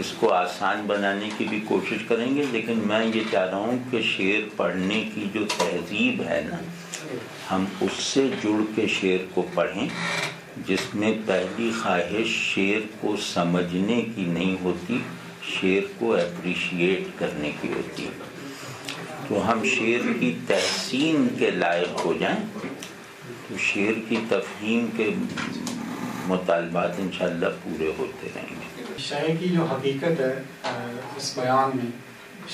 اس کو آسان بنانے کی بھی کوشش کریں گے۔ لیکن میں یہ چاہ رہا ہوں کہ شعر پڑھنے کی جو تہذیب ہے نا، ہم اس سے جڑ کے شعر کو پڑھیں، جس میں پہلی خواہش شعر کو سمجھنے کی نہیں ہوتی، شعر کو اپریشیٹ کرنے کی ہوتی ہے۔ تو ہم شعر کی تحسین کے لائق ہو جائیں تو شعر کی تفہیم کے مطالبات انشاءاللہ پورے ہوتے رہیں گے۔ شاعر کی جو حقیقت ہے اس بیان میں،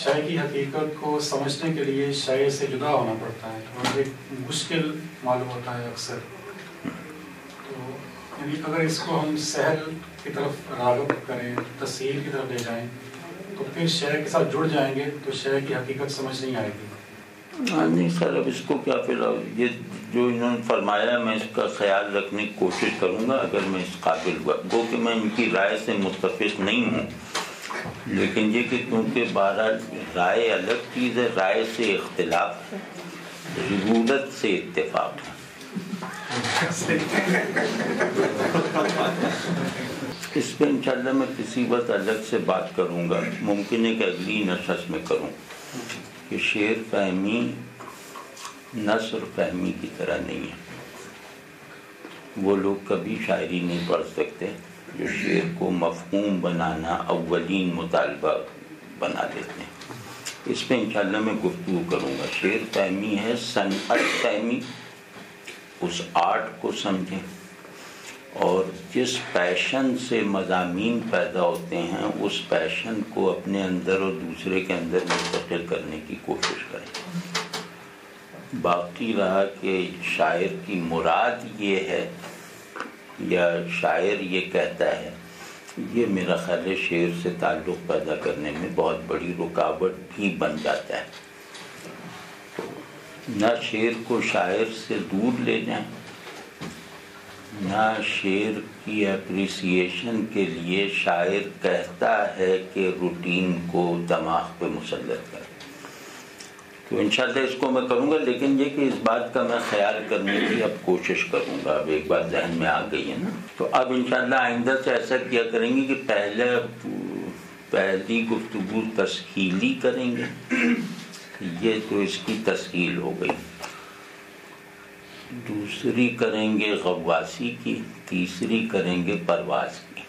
شاعر کی حقیقت کو سمجھنے کے لیے شاعر سے جدا ہونا پڑتا ہے اور ایک مشکل معلوم ہوتا ہے اکثر، تو یعنی اگر اس کو ہم سہل کی طرف راغب کریں، تسہیل کی طرف لے جائیں تو پھر شعر کے ساتھ جڑ جائیں گے تو شعر کی حقیقت سمجھ نہیں آئے گی۔ نہیں سر، اب اس کو کیا پھر یہ جو انہوں نے فرمایا میں اس کا خیال رکھنے کی کوشش کروں گا اگر میں اس قابل ہوا، گو کہ میں ان کی رائے سے متفق نہیں ہوں، لیکن یہ کہ کیونکہ بہرحال رائے الگ چیز ہے، رائے سے اختلاف ہے، ضرورت سے اتفاق ہے۔ اس پہ انشاءاللہ میں کسی وقت الگ سے بات کروں گا، ممکن ہے کہ اگلی نشست میں کروں، کہ شعر فہمی نثر فہمی کی طرح نہیں ہے۔ وہ لوگ کبھی شاعری نہیں پڑھ سکتے جو شعر کو مفہوم بنانا اولین مطالبہ بنا دیتے ہیں۔ اس پہ انشاءاللہ میں گفتگو کروں گا۔ شعر فہمی ہے صنعت فہمی، اس آرٹ کو سمجھیں، اور جس پیشن سے مضامین پیدا ہوتے ہیں اس پیشن کو اپنے اندر اور دوسرے کے اندر منتقل کرنے کی کوشش کریں۔ باقی رہا کہ شاعر کی مراد یہ ہے یا شاعر یہ کہتا ہے، یہ میرا خیال ہے شعر سے تعلق پیدا کرنے میں بہت بڑی رکاوٹ بھی بن جاتا ہے۔ نہ شعر کو شاعر سے دور لے جائیں، نہ شعر کی اپریسیشن کے لیے شاعر کہتا ہے کہ روٹین کو دماغ پہ مسلط کریں۔ تو انشاءاللہ اس کو میں کروں گا، لیکن یہ کہ اس بات کا میں خیال کرنے کی اب کوشش کروں گا۔ اب ایک بات ذہن میں آ گئی ہے نا، تو اب انشاءاللہ آئندہ سے ایسا کیا کریں گے کہ پہلی گفتگو تسہیلی کریں گے، یہ تو اس کی تسہیل ہو گئی، دوسری کریں گے غواصی کی، تیسری کریں گے پرواز کی۔